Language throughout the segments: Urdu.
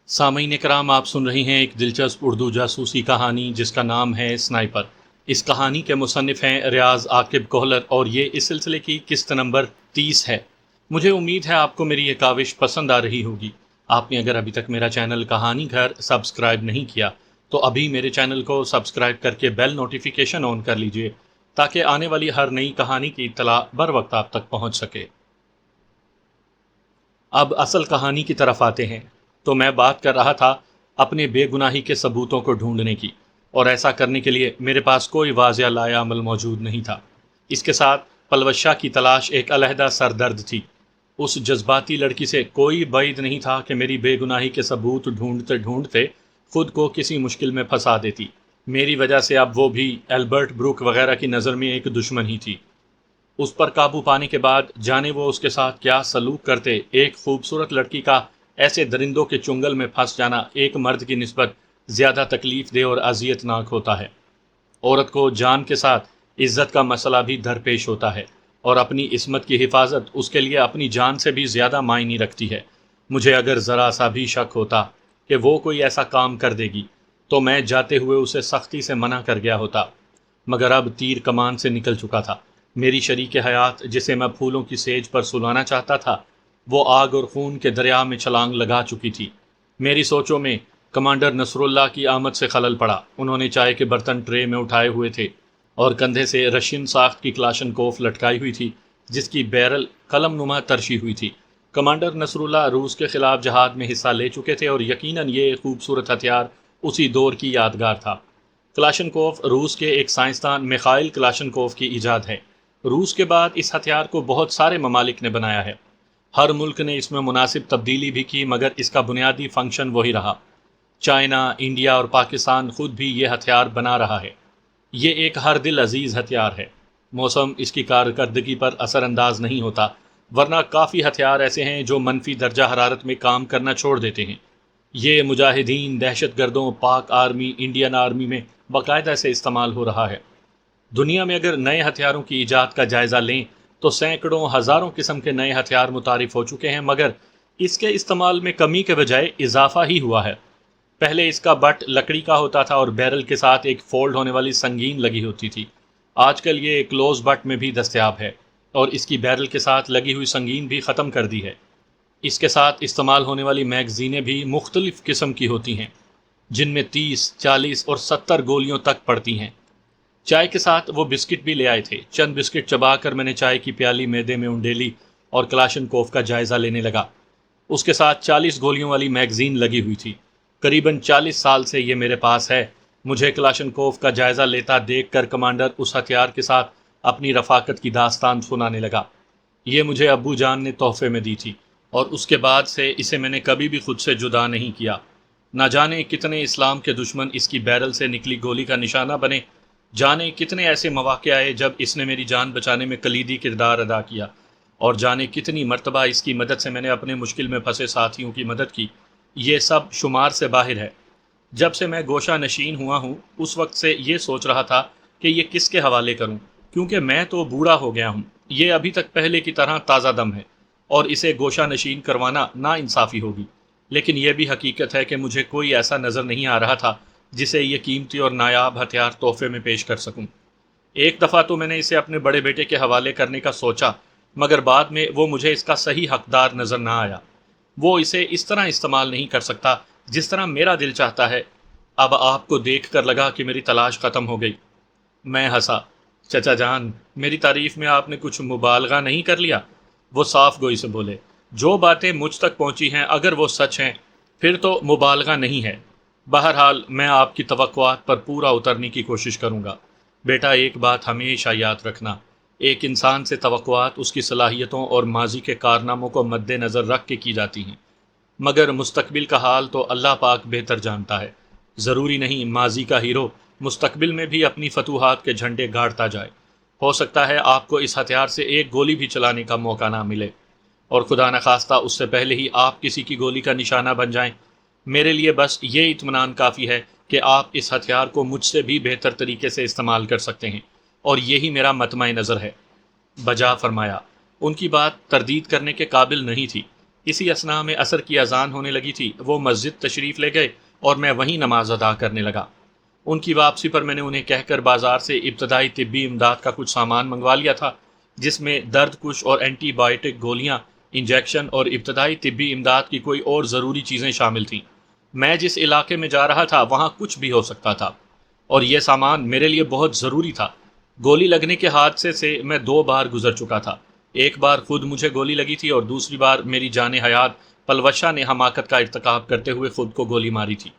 سامعین کرام، آپ سن رہی ہیں ایک دلچسپ اردو جاسوسی کہانی جس کا نام ہے سنائپر۔ اس کہانی کے مصنف ہیں ریاض عاقب کوہلر اور یہ اس سلسلے کی قسط نمبر 30 ہے۔ مجھے امید ہے آپ کو میری یہ کاوش پسند آ رہی ہوگی۔ آپ نے اگر ابھی تک میرا چینل کہانی گھر سبسکرائب نہیں کیا تو ابھی میرے چینل کو سبسکرائب کر کے بیل نوٹیفیکیشن آن کر لیجئے تاکہ آنے والی ہر نئی کہانی کی اطلاع بر وقت آپ تک پہنچ سکے۔ اب اصل کہانی کی طرف آتے ہیں۔ تو میں بات کر رہا تھا اپنے بے گناہی کے ثبوتوں کو ڈھونڈنے کی، اور ایسا کرنے کے لیے میرے پاس کوئی واضح لائحہ عمل موجود نہیں تھا۔ اس کے ساتھ پلوش شاہ کی تلاش ایک علیحدہ سردرد تھی۔ اس جذباتی لڑکی سے کوئی بعید نہیں تھا کہ میری بے گناہی کے ثبوت ڈھونڈتے ڈھونڈتے خود کو کسی مشکل میں پھنسا دیتی۔ میری وجہ سے اب وہ بھی البرٹ بروک وغیرہ کی نظر میں ایک دشمن ہی تھی۔ اس پر قابو پانے کے بعد جانے وہ اس کے ساتھ کیا سلوک کرتے، ایک خوبصورت لڑکی کا ایسے درندوں کے چنگل میں پھنس جانا ایک مرد کی نسبت زیادہ تکلیف دہ اور اذیت ناک ہوتا ہے۔ عورت کو جان کے ساتھ عزت کا مسئلہ بھی درپیش ہوتا ہے، اور اپنی عصمت کی حفاظت اس کے لیے اپنی جان سے بھی زیادہ معنی رکھتی ہے۔ مجھے اگر ذرا سا بھی شک ہوتا کہ وہ کوئی ایسا کام کر دے گی تو میں جاتے ہوئے اسے سختی سے منع کر گیا ہوتا، مگر اب تیر کمان سے نکل چکا تھا۔ میری شریک حیات جسے میں پھولوں کی سیج پر سلانا چاہتا تھا، وہ آگ اور خون کے دریا میں چھلانگ لگا چکی تھی۔ میری سوچوں میں کمانڈر نصر اللہ کی آمد سے خلل پڑا۔ انہوں نے چائے کے برتن ٹرے میں اٹھائے ہوئے تھے اور کندھے سے رشین ساخت کی کلاشنکوف لٹکائی ہوئی تھی جس کی بیرل قلم نما ترشی ہوئی تھی۔ کمانڈر نصر اللہ روس کے خلاف جہاد میں حصہ لے چکے تھے اور یقیناً یہ خوبصورت ہتھیار اسی دور کی یادگار تھا۔ کلاشنکوف روس کے ایک سائنسدان میخائل کلاشنکوف کی ایجاد ہے۔ روس کے بعد اس ہتھیار کو بہت سارے ممالک نے بنایا ہے۔ ہر ملک نے اس میں مناسب تبدیلی بھی کی، مگر اس کا بنیادی فنکشن وہی رہا۔ چائنا، انڈیا اور پاکستان خود بھی یہ ہتھیار بنا رہا ہے۔ یہ ایک ہر دل عزیز ہتھیار ہے۔ موسم اس کی کارکردگی پر اثر انداز نہیں ہوتا، ورنہ کافی ہتھیار ایسے ہیں جو منفی درجہ حرارت میں کام کرنا چھوڑ دیتے ہیں۔ یہ مجاہدین، دہشت گردوں، پاک آرمی، انڈین آرمی میں باقاعدہ سے استعمال ہو رہا ہے۔ دنیا میں اگر نئے ہتھیاروں کی ایجاد کا جائزہ لیں تو سینکڑوں ہزاروں قسم کے نئے ہتھیار متعارف ہو چکے ہیں، مگر اس کے استعمال میں کمی کے بجائے اضافہ ہی ہوا ہے۔ پہلے اس کا بٹ لکڑی کا ہوتا تھا اور بیرل کے ساتھ ایک فولڈ ہونے والی سنگین لگی ہوتی تھی۔ آج کل یہ کلوز بٹ میں بھی دستیاب ہے اور اس کی بیرل کے ساتھ لگی ہوئی سنگین بھی ختم کر دی ہے۔ اس کے ساتھ استعمال ہونے والی میگزینیں بھی مختلف قسم کی ہوتی ہیں، جن میں 30، 40 اور 70 گولیوں تک پڑتی ہیں۔ چائے کے ساتھ وہ بسکٹ بھی لے آئے تھے۔ چند بسکٹ چبا کر میں نے چائے کی پیالی میدے میں انڈیلی اور کلاشنکوف کا جائزہ لینے لگا۔ اس کے ساتھ 40 گولیوں والی میگزین لگی ہوئی تھی۔ قریباً 40 سال سے یہ میرے پاس ہے۔ مجھے کلاشنکوف کا جائزہ لیتا دیکھ کر کمانڈر اس ہتھیار کے ساتھ اپنی رفاقت کی داستان سنانے لگا۔ یہ مجھے ابو جان نے تحفے میں دی تھی، اور اس کے بعد سے اسے میں نے کبھی بھی خود سے جدا نہیں کیا۔ نہ جانے کتنے اسلام کے دشمن اس کی بیرل سے نکلی گولی کا نشانہ بنے، جانے کتنے ایسے مواقع آئے جب اس نے میری جان بچانے میں کلیدی کردار ادا کیا، اور جانے کتنی مرتبہ اس کی مدد سے میں نے اپنے مشکل میں پھنسے ساتھیوں کی مدد کی۔ یہ سب شمار سے باہر ہے۔ جب سے میں گوشہ نشین ہوا ہوں اس وقت سے یہ سوچ رہا تھا کہ یہ کس کے حوالے کروں، کیونکہ میں تو بوڑھا ہو گیا ہوں۔ یہ ابھی تک پہلے کی طرح تازہ دم ہے اور اسے گوشہ نشین کروانا ناانصافی ہوگی، لیکن یہ بھی حقیقت ہے کہ مجھے کوئی ایسا نظر نہیں آ رہا تھا جسے یہ قیمتی اور نایاب ہتھیار تحفے میں پیش کر سکوں۔ ایک دفعہ تو میں نے اسے اپنے بڑے بیٹے کے حوالے کرنے کا سوچا، مگر بعد میں وہ مجھے اس کا صحیح حقدار نظر نہ آیا۔ وہ اسے اس طرح استعمال نہیں کر سکتا جس طرح میرا دل چاہتا ہے۔ اب آپ کو دیکھ کر لگا کہ میری تلاش ختم ہو گئی۔ میں ہنسا۔ چچا جان، میری تعریف میں آپ نے کچھ مبالغہ نہیں کر لیا؟ وہ صاف گوئی سے بولے، جو باتیں مجھ تک پہنچی ہیں اگر وہ سچ ہیں پھر تو مبالغہ نہیں ہے۔ بہرحال میں آپ کی توقعات پر پورا اترنے کی کوشش کروں گا۔ بیٹا، ایک بات ہمیشہ یاد رکھنا، ایک انسان سے توقعات اس کی صلاحیتوں اور ماضی کے کارناموں کو مد نظر رکھ کے کی جاتی ہیں، مگر مستقبل کا حال تو اللہ پاک بہتر جانتا ہے۔ ضروری نہیں ماضی کا ہیرو مستقبل میں بھی اپنی فتوحات کے جھنڈے گاڑتا جائے۔ ہو سکتا ہے آپ کو اس ہتھیار سے ایک گولی بھی چلانے کا موقع نہ ملے، اور خدا نخواستہ اس سے پہلے ہی آپ کسی کی گولی کا نشانہ بن جائیں۔ میرے لیے بس یہ اطمینان کافی ہے کہ آپ اس ہتھیار کو مجھ سے بھی بہتر طریقے سے استعمال کر سکتے ہیں، اور یہی میرا مطمع نظر ہے۔ بجا فرمایا۔ ان کی بات تردید کرنے کے قابل نہیں تھی۔ اسی اثناء میں عصر کی اذان ہونے لگی تھی۔ وہ مسجد تشریف لے گئے اور میں وہیں نماز ادا کرنے لگا۔ ان کی واپسی پر میں نے انہیں کہہ کر بازار سے ابتدائی طبی امداد کا کچھ سامان منگوا لیا تھا، جس میں درد کش اور اینٹی بائیوٹک گولیاں، انجیکشن اور ابتدائی طبی امداد کی کوئی اور ضروری چیزیں شامل تھیں۔ میں جس علاقے میں جا رہا تھا وہاں کچھ بھی ہو سکتا تھا، اور یہ سامان میرے لیے بہت ضروری تھا۔ گولی لگنے کے حادثے سے میں 2 بار گزر چکا تھا۔ ایک بار خود مجھے گولی لگی تھی اور دوسری بار میری جان حیات پلوشہ نے حماقت کا ارتکاب کرتے ہوئے خود کو گولی ماری تھی۔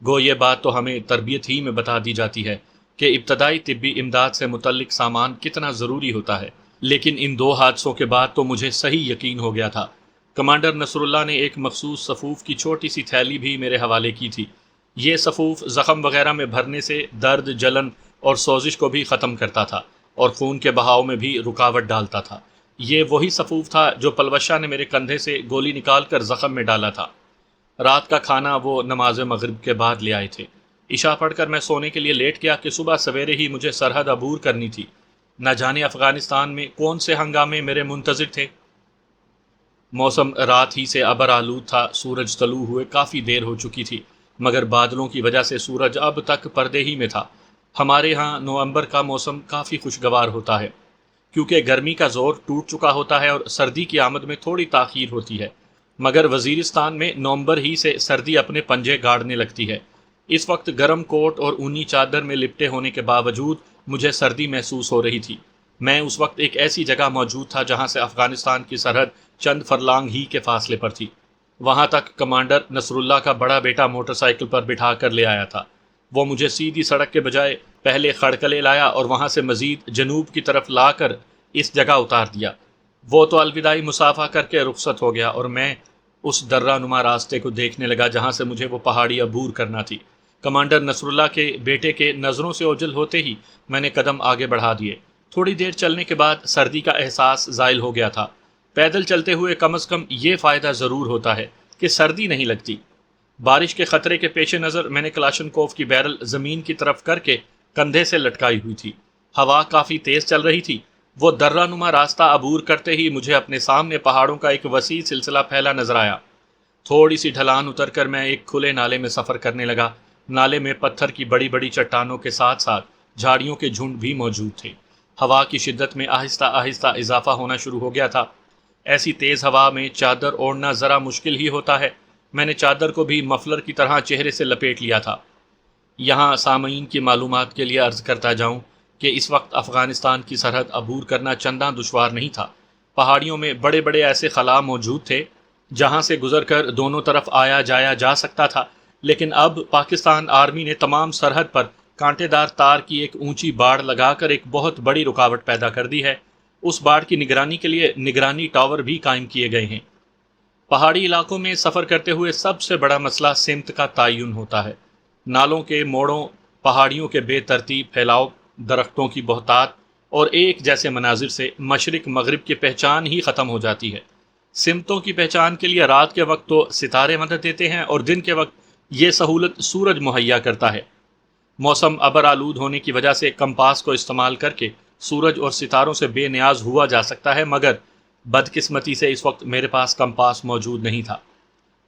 گو یہ بات تو ہمیں تربیت ہی میں بتا دی جاتی ہے کہ ابتدائی طبی امداد سے متعلق سامان کتنا ضروری ہوتا ہے، لیکن ان 2 حادثوں کے بعد تو مجھے صحیح یقین ہو گیا تھا۔ کمانڈر نصر اللہ نے ایک مخصوص سفوف کی چھوٹی سی تھیلی بھی میرے حوالے کی تھی۔ یہ سفوف زخم وغیرہ میں بھرنے سے درد، جلن اور سوزش کو بھی ختم کرتا تھا اور خون کے بہاؤ میں بھی رکاوٹ ڈالتا تھا۔ یہ وہی سفوف تھا جو پلوشہ نے میرے کندھے سے گولی نکال کر زخم میں ڈالا تھا۔ رات کا کھانا وہ نماز مغرب کے بعد لے آئے تھے۔ عشاء پڑھ کر میں سونے کے لیے لیٹ گیا کہ صبح سویرے ہی مجھے سرحد عبور کرنی تھی۔ نہ جانے افغانستان میں کون سے ہنگامے میرے منتظر تھے۔ موسم رات ہی سے ابر آلود تھا، سورج طلوع ہوئے کافی دیر ہو چکی تھی، مگر بادلوں کی وجہ سے سورج اب تک پردے ہی میں تھا۔ ہمارے ہاں نومبر کا موسم کافی خوشگوار ہوتا ہے، کیونکہ گرمی کا زور ٹوٹ چکا ہوتا ہے اور سردی کی آمد میں تھوڑی تاخیر ہوتی ہے، مگر وزیرستان میں نومبر ہی سے سردی اپنے پنجے گاڑنے لگتی ہے۔ اس وقت گرم کوٹ اور اونی چادر میں لپٹے ہونے کے باوجود مجھے سردی محسوس ہو رہی تھی۔ میں اس وقت ایک ایسی جگہ موجود تھا جہاں سے افغانستان کی سرحد چند فرلانگ ہی کے فاصلے پر تھی۔ وہاں تک کمانڈر نصر اللہ کا بڑا بیٹا موٹر سائیکل پر بٹھا کر لے آیا تھا۔ وہ مجھے سیدھی سڑک کے بجائے پہلے کھڑکلے لایا اور وہاں سے مزید جنوب کی طرف لا کر اس جگہ اتار دیا۔ وہ تو الوداعی مصافحہ کر کے رخصت ہو گیا اور میں اس درہ نما راستے کو دیکھنے لگا جہاں سے مجھے وہ پہاڑی عبور کرنا تھی۔ کمانڈر نصر اللہ کے بیٹے کے نظروں سے اوجھل ہوتے ہی میں نے قدم آگے بڑھا دیے۔ تھوڑی دیر چلنے کے بعد سردی کا احساس زائل ہو گیا تھا۔ پیدل چلتے ہوئے کم از کم یہ فائدہ ضرور ہوتا ہے کہ سردی نہیں لگتی۔ بارش کے خطرے کے پیش نظر میں نے کلاشنکوف کی بیرل زمین کی طرف کر کے کندھے سے لٹکائی ہوئی تھی۔ ہوا کافی تیز چل رہی تھی۔ وہ درہ نما راستہ عبور کرتے ہی مجھے اپنے سامنے پہاڑوں کا ایک وسیع سلسلہ پھیلا نظر آیا۔ تھوڑی سی ڈھلان اتر کر میں ایک کھلے نالے میں سفر کرنے لگا۔ نالے میں پتھر کی بڑی بڑی چٹانوں کے ساتھ ساتھ جھاڑیوں کے جھنڈ بھی موجود تھے۔ ہوا کی شدت میں آہستہ آہستہ اضافہ ہونا شروع ہو گیا تھا۔ ایسی تیز ہوا میں چادر اوڑھنا ذرا مشکل ہی ہوتا ہے۔ میں نے چادر کو بھی مفلر کی طرح چہرے سے لپیٹ لیا تھا۔ یہاں سامعین کی معلومات کے لیے عرض کرتا جاؤں کہ اس وقت افغانستان کی سرحد عبور کرنا چنداں دشوار نہیں تھا۔ پہاڑیوں میں بڑے بڑے ایسے خلا موجود تھے جہاں سے گزر کر دونوں طرف آیا جایا جا سکتا تھا، لیکن اب پاکستان آرمی نے تمام سرحد پر کانٹے دار تار کی ایک اونچی باڑ لگا کر ایک بہت بڑی رکاوٹ پیدا کر دی ہے۔ اس باڑ کی نگرانی کے لیے نگرانی ٹاور بھی قائم کیے گئے ہیں۔ پہاڑی علاقوں میں سفر کرتے ہوئے سب سے بڑا مسئلہ سمت کا تعین ہوتا ہے۔ نالوں کے موڑوں، پہاڑیوں کے بے ترتیب پھیلاؤ، درختوں کی بہتات اور ایک جیسے مناظر سے مشرق مغرب کی پہچان ہی ختم ہو جاتی ہے۔ سمتوں کی پہچان کے لیے رات کے وقت تو ستارے مدد دیتے ہیں اور دن کے وقت یہ سہولت سورج مہیا کرتا ہے۔ موسم ابر آلود ہونے کی وجہ سے کمپاس کو استعمال کر کے سورج اور ستاروں سے بے نیاز ہوا جا سکتا ہے، مگر بدقسمتی سے اس وقت میرے پاس کمپاس موجود نہیں تھا۔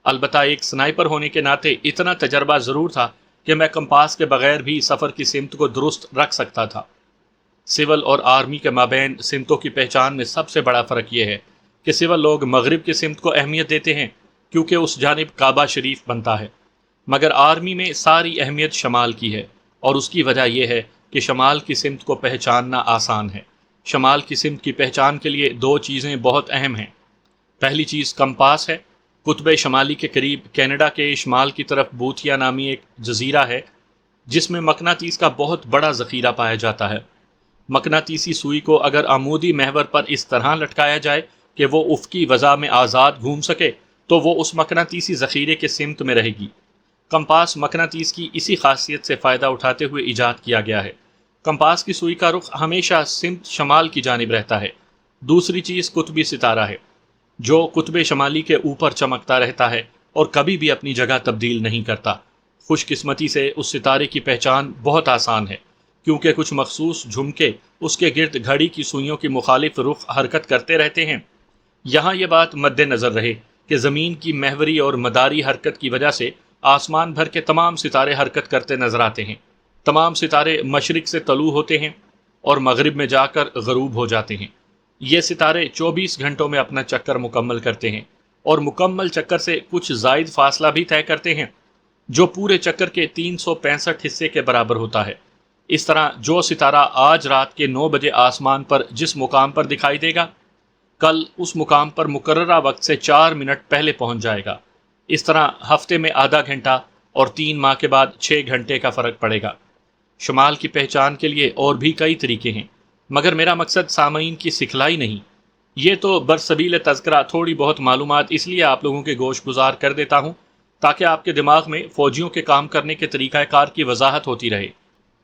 البتہ ایک سنائپر ہونے کے ناطے اتنا تجربہ ضرور تھا کہ میں کمپاس کے بغیر بھی سفر کی سمت کو درست رکھ سکتا تھا۔ سول اور آرمی کے مابین سمتوں کی پہچان میں سب سے بڑا فرق یہ ہے کہ سول لوگ مغرب کی سمت کو اہمیت دیتے ہیں کیونکہ اس جانب کعبہ شریف بنتا ہے، مگر آرمی میں ساری اہمیت شمال کی ہے، اور اس کی وجہ یہ ہے کہ شمال کی سمت کو پہچاننا آسان ہے۔ شمال کی سمت کی پہچان کے لیے 2 چیزیں بہت اہم ہیں۔ پہلی چیز کمپاس ہے۔ قطب شمالی کے قریب کینیڈا کے شمال کی طرف بوتھیا نامی ایک جزیرہ ہے جس میں مقناطیس کا بہت بڑا ذخیرہ پایا جاتا ہے۔ مقناطیسی سوئی کو اگر عمودی محور پر اس طرح لٹکایا جائے کہ وہ افقی فضا میں آزاد گھوم سکے تو وہ اس مقناطیسی ذخیرے کے سمت میں رہے گی۔ کمپاس مقناطیس کی اسی خاصیت سے فائدہ اٹھاتے ہوئے ایجاد کیا گیا ہے۔ کمپاس کی سوئی کا رخ ہمیشہ سمت شمال کی جانب رہتا ہے۔ دوسری چیز قطبی ستارہ ہے جو قطب شمالی کے اوپر چمکتا رہتا ہے اور کبھی بھی اپنی جگہ تبدیل نہیں کرتا۔ خوش قسمتی سے اس ستارے کی پہچان بہت آسان ہے کیونکہ کچھ مخصوص جھمکے اس کے گرد گھڑی کی سوئیوں کی مخالف رخ حرکت کرتے رہتے ہیں۔ یہاں یہ بات مد نظر رہے کہ زمین کی محوری اور مداری حرکت کی وجہ سے آسمان بھر کے تمام ستارے حرکت کرتے نظر آتے ہیں۔ تمام ستارے مشرق سے طلوع ہوتے ہیں اور مغرب میں جا کر غروب ہو جاتے ہیں۔ یہ ستارے 24 گھنٹوں میں اپنا چکر مکمل کرتے ہیں اور مکمل چکر سے کچھ زائد فاصلہ بھی طے کرتے ہیں، جو پورے چکر کے 365 حصے کے برابر ہوتا ہے۔ اس طرح جو ستارہ آج رات کے 9 بجے آسمان پر جس مقام پر دکھائی دے گا، کل اس مقام پر مقررہ وقت سے 4 منٹ پہلے پہنچ جائے گا۔ اس طرح ہفتے میں آدھا گھنٹہ اور 3 ماہ کے بعد 6 گھنٹے کا فرق پڑے گا۔ شمال کی پہچان کے لیے اور بھی کئی طریقے ہیں، مگر میرا مقصد سامعین کی سکھلائی نہیں۔ یہ تو برسبیل تذکرہ تھوڑی بہت معلومات اس لیے آپ لوگوں کے گوش گزار کر دیتا ہوں تاکہ آپ کے دماغ میں فوجیوں کے کام کرنے کے طریقہ کار کی وضاحت ہوتی رہے۔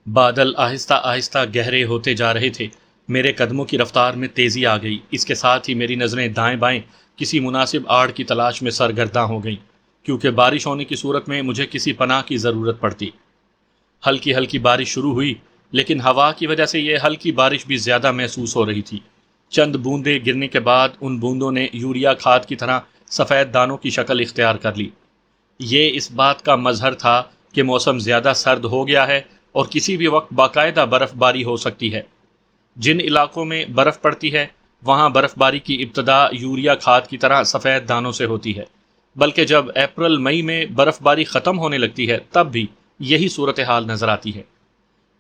بادل آہستہ آہستہ گہرے ہوتے جا رہے تھے۔ میرے قدموں کی رفتار میں تیزی آ گئی۔ اس کے ساتھ ہی میری نظریں دائیں بائیں کسی مناسب آڑ کی تلاش میں سرگرداں ہو گئیں، کیونکہ بارش ہونے کی صورت میں مجھے کسی پناہ کی ضرورت پڑتی۔ ہلکی ہلکی بارش شروع ہوئی، لیکن ہوا کی وجہ سے یہ ہلکی بارش بھی زیادہ محسوس ہو رہی تھی۔ چند بوندیں گرنے کے بعد ان بوندوں نے یوریا کھاد کی طرح سفید دانوں کی شکل اختیار کر لی۔ یہ اس بات کا مظہر تھا کہ موسم زیادہ سرد ہو گیا ہے اور کسی بھی وقت باقاعدہ برف باری ہو سکتی ہے۔ جن علاقوں میں برف پڑتی ہے وہاں برف باری کی ابتدا یوریا کھاد کی طرح سفید دانوں سے ہوتی ہے، بلکہ جب اپریل مئی میں برف باری ختم ہونے لگتی ہے تب بھی یہی صورتحال نظر آتی ہے۔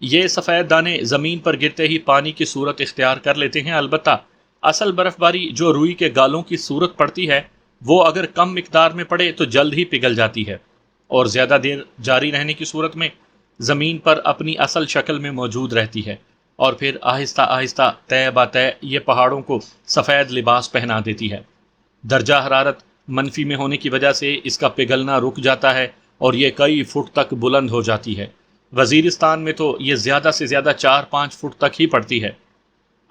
یہ سفید دانے زمین پر گرتے ہی پانی کی صورت اختیار کر لیتے ہیں، البتہ اصل برف باری جو روئی کے گالوں کی صورت پڑتی ہے وہ اگر کم مقدار میں پڑے تو جلد ہی پگھل جاتی ہے، اور زیادہ دیر جاری رہنے کی صورت میں زمین پر اپنی اصل شکل میں موجود رہتی ہے، اور پھر آہستہ آہستہ طے با طے یہ پہاڑوں کو سفید لباس پہنا دیتی ہے۔ درجہ حرارت منفی میں ہونے کی وجہ سے اس کا پگھلنا رک جاتا ہے اور یہ کئی فٹ تک بلند ہو جاتی ہے۔ وزیرستان میں تو یہ زیادہ سے زیادہ 4-5 فٹ تک ہی پڑتی ہے،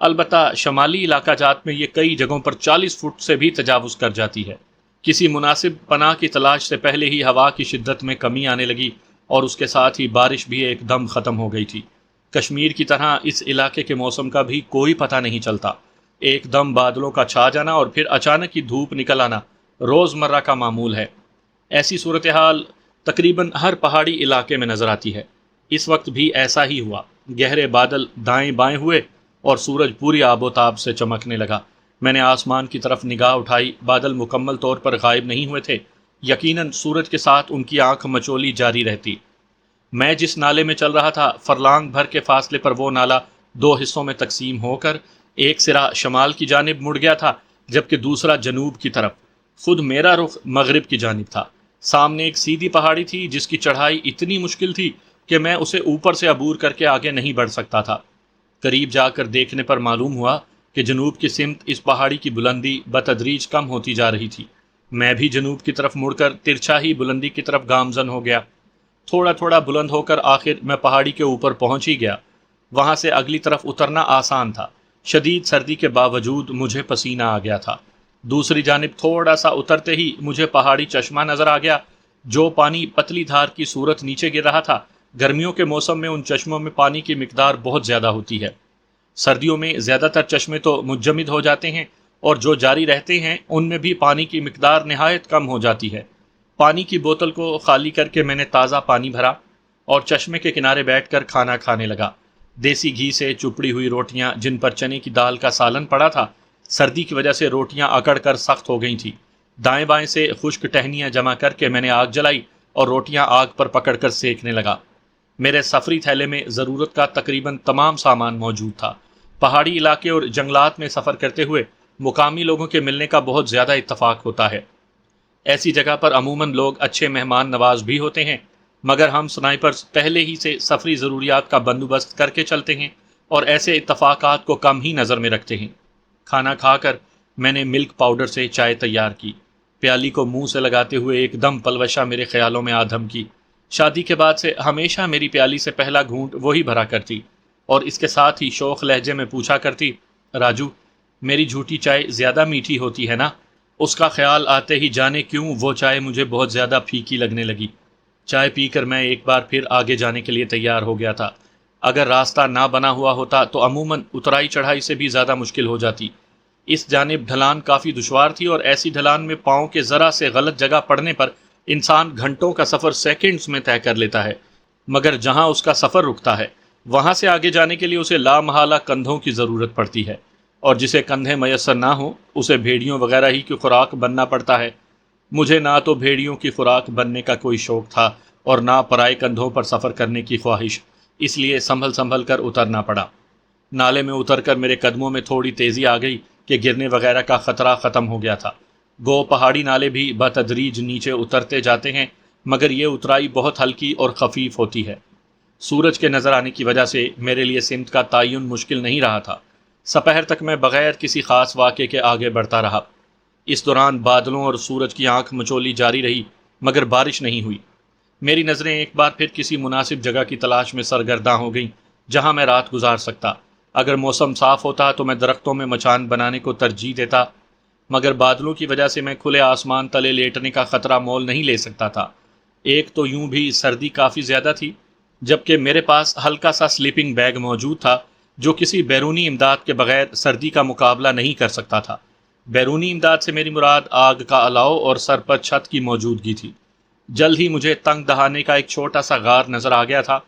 البتہ شمالی علاقہ جات میں یہ کئی جگہوں پر 40 فٹ سے بھی تجاوز کر جاتی ہے۔ کسی مناسب پناہ کی تلاش سے پہلے ہی ہوا کی شدت میں کمی آنے لگی اور اس کے ساتھ ہی بارش بھی ایک دم ختم ہو گئی تھی۔ کشمیر کی طرح اس علاقے کے موسم کا بھی کوئی پتہ نہیں چلتا۔ ایک دم بادلوں کا چھا جانا اور پھر اچانک ہی دھوپ نکل آنا روزمرہ کا معمول ہے۔ ایسی صورتحال تقریباً ہر پہاڑی علاقے میں نظر آتی ہے۔ اس وقت بھی ایسا ہی ہوا۔ گہرے بادل دائیں بائیں ہوئے اور سورج پوری آب و تاب سے چمکنے لگا۔ میں نے آسمان کی طرف نگاہ اٹھائی۔ بادل مکمل طور پر غائب نہیں ہوئے تھے، یقیناً سورج کے ساتھ ان کی آنکھ مچولی جاری رہتی۔ میں جس نالے میں چل رہا تھا فرلانگ بھر کے فاصلے پر وہ نالا 2 حصوں میں تقسیم ہو کر ایک سرا شمال کی جانب مڑ گیا تھا جبکہ دوسرا جنوب کی طرف۔ خود میرا رخ مغرب کی جانب تھا۔ سامنے ایک سیدھی پہاڑی تھی جس کی چڑھائی اتنی مشکل تھی کہ میں اسے اوپر سے عبور کر کے آگے نہیں بڑھ سکتا تھا۔ قریب جا کر دیکھنے پر معلوم ہوا کہ جنوب کی سمت اس پہاڑی کی بلندی بتدریج کم ہوتی جا رہی تھی۔ میں بھی جنوب کی طرف مڑ کر ترچھا ہی بلندی کی طرف گامزن ہو گیا۔ تھوڑا تھوڑا بلند ہو کر آخر میں پہاڑی کے اوپر پہنچ ہی گیا۔ وہاں سے اگلی طرف اترنا آسان تھا۔ شدید سردی کے باوجود مجھے پسینہ آ گیا تھا۔ دوسری جانب تھوڑا سا اترتے ہی مجھے پہاڑی چشمہ نظر آ گیا، جو پانی پتلی دھار کی صورت نیچے گر رہا تھا۔ گرمیوں کے موسم میں ان چشموں میں پانی کی مقدار بہت زیادہ ہوتی ہے۔ سردیوں میں زیادہ تر چشمے تو منجمد ہو جاتے ہیں اور جو جاری رہتے ہیں ان میں بھی پانی کی مقدار نہایت کم ہو جاتی ہے۔ پانی کی بوتل کو خالی کر کے میں نے تازہ پانی بھرا اور چشمے کے کنارے بیٹھ کر کھانا کھانے لگا۔ دیسی گھی سے چپڑی ہوئی روٹیاں جن پر چنے کی دال کا سالن پڑا تھا، سردی کی وجہ سے روٹیاں اکڑ کر سخت ہو گئی تھیں۔ دائیں بائیں سے خشک ٹہنیاں جمع کر کے میں نے آگ جلائی اور روٹیاں آگ پر پکڑ کر سیکنے لگا۔ میرے سفری تھیلے میں ضرورت کا تقریباً تمام سامان موجود تھا۔ پہاڑی علاقے اور جنگلات میں سفر کرتے ہوئے مقامی لوگوں کے ملنے کا بہت زیادہ اتفاق ہوتا ہے۔ ایسی جگہ پر عموماً لوگ اچھے مہمان نواز بھی ہوتے ہیں، مگر ہم سنائپرز پہلے ہی سے سفری ضروریات کا بندوبست کر کے چلتے ہیں اور ایسے اتفاقات کو کم ہی نظر میں رکھتے ہیں۔ کھانا کھا کر میں نے ملک پاؤڈر سے چائے تیار کی۔ پیالی کو منہ سے لگاتے ہوئے ایک دم پلوشا میرے خیالوں میں آدھم کی۔ شادی کے بعد سے ہمیشہ میری پیالی سے پہلا گھونٹ وہی بھرا کرتی اور اس کے ساتھ ہی شوخ لہجے میں پوچھا کرتی، راجو میری جھوٹی چائے زیادہ میٹھی ہوتی ہے نا؟ اس کا خیال آتے ہی جانے کیوں وہ چائے مجھے بہت زیادہ پھیکی لگنے لگی۔ چائے پی کر میں ایک بار پھر آگے جانے کے لیے تیار ہو گیا تھا۔ اگر راستہ نہ بنا ہوا ہوتا تو عموماً اترائی چڑھائی سے بھی زیادہ مشکل ہو جاتی۔ اس جانب ڈھلان کافی دشوار تھی اور ایسی ڈھلان میں پاؤں کے ذرا سے غلط جگہ پڑنے پر انسان گھنٹوں کا سفر سیکنڈز میں طے کر لیتا ہے، مگر جہاں اس کا سفر رکتا ہے وہاں سے آگے جانے کے لیے اسے لامحالہ کندھوں کی ضرورت پڑتی ہے، اور جسے کندھے میسر نہ ہوں اسے بھیڑیوں وغیرہ ہی کی خوراک بننا پڑتا ہے۔ مجھے نہ تو بھیڑیوں کی خوراک بننے کا کوئی شوق تھا اور نہ پرائے کندھوں پر سفر کرنے کی خواہش، اس لیے سنبھل سنبھل کر اترنا پڑا۔ نالے میں اتر کر میرے قدموں میں تھوڑی تیزی آ گئی کہ گرنے وغیرہ کا خطرہ ختم ہو گیا تھا۔ گو پہاڑی نالے بھی بتدریج نیچے اترتے جاتے ہیں، مگر یہ اترائی بہت ہلکی اور خفیف ہوتی ہے۔ سورج کے نظر آنے کی وجہ سے میرے لیے سمت کا تعین مشکل نہیں رہا تھا۔ سپہر تک میں بغیر کسی خاص واقعے کے آگے بڑھتا رہا۔ اس دوران بادلوں اور سورج کی آنکھ مچولی جاری رہی، مگر بارش نہیں ہوئی۔ میری نظریں ایک بار پھر کسی مناسب جگہ کی تلاش میں سرگرداں ہو گئیں جہاں میں رات گزار سکتا۔ اگر موسم صاف ہوتا تو میں درختوں میں مچان بنانے کو ترجیح دیتا، مگر بادلوں کی وجہ سے میں کھلے آسمان تلے لیٹنے کا خطرہ مول نہیں لے سکتا تھا۔ ایک تو یوں بھی سردی کافی زیادہ تھی، جبکہ میرے پاس ہلکا سا سلیپنگ بیگ موجود تھا جو کسی بیرونی امداد کے بغیر سردی کا مقابلہ نہیں کر سکتا تھا۔ بیرونی امداد سے میری مراد آگ کا الاؤ اور سر پر چھت کی موجودگی تھی۔ جلد ہی مجھے تنگ دہانے کا ایک چھوٹا سا غار نظر آ گیا تھا۔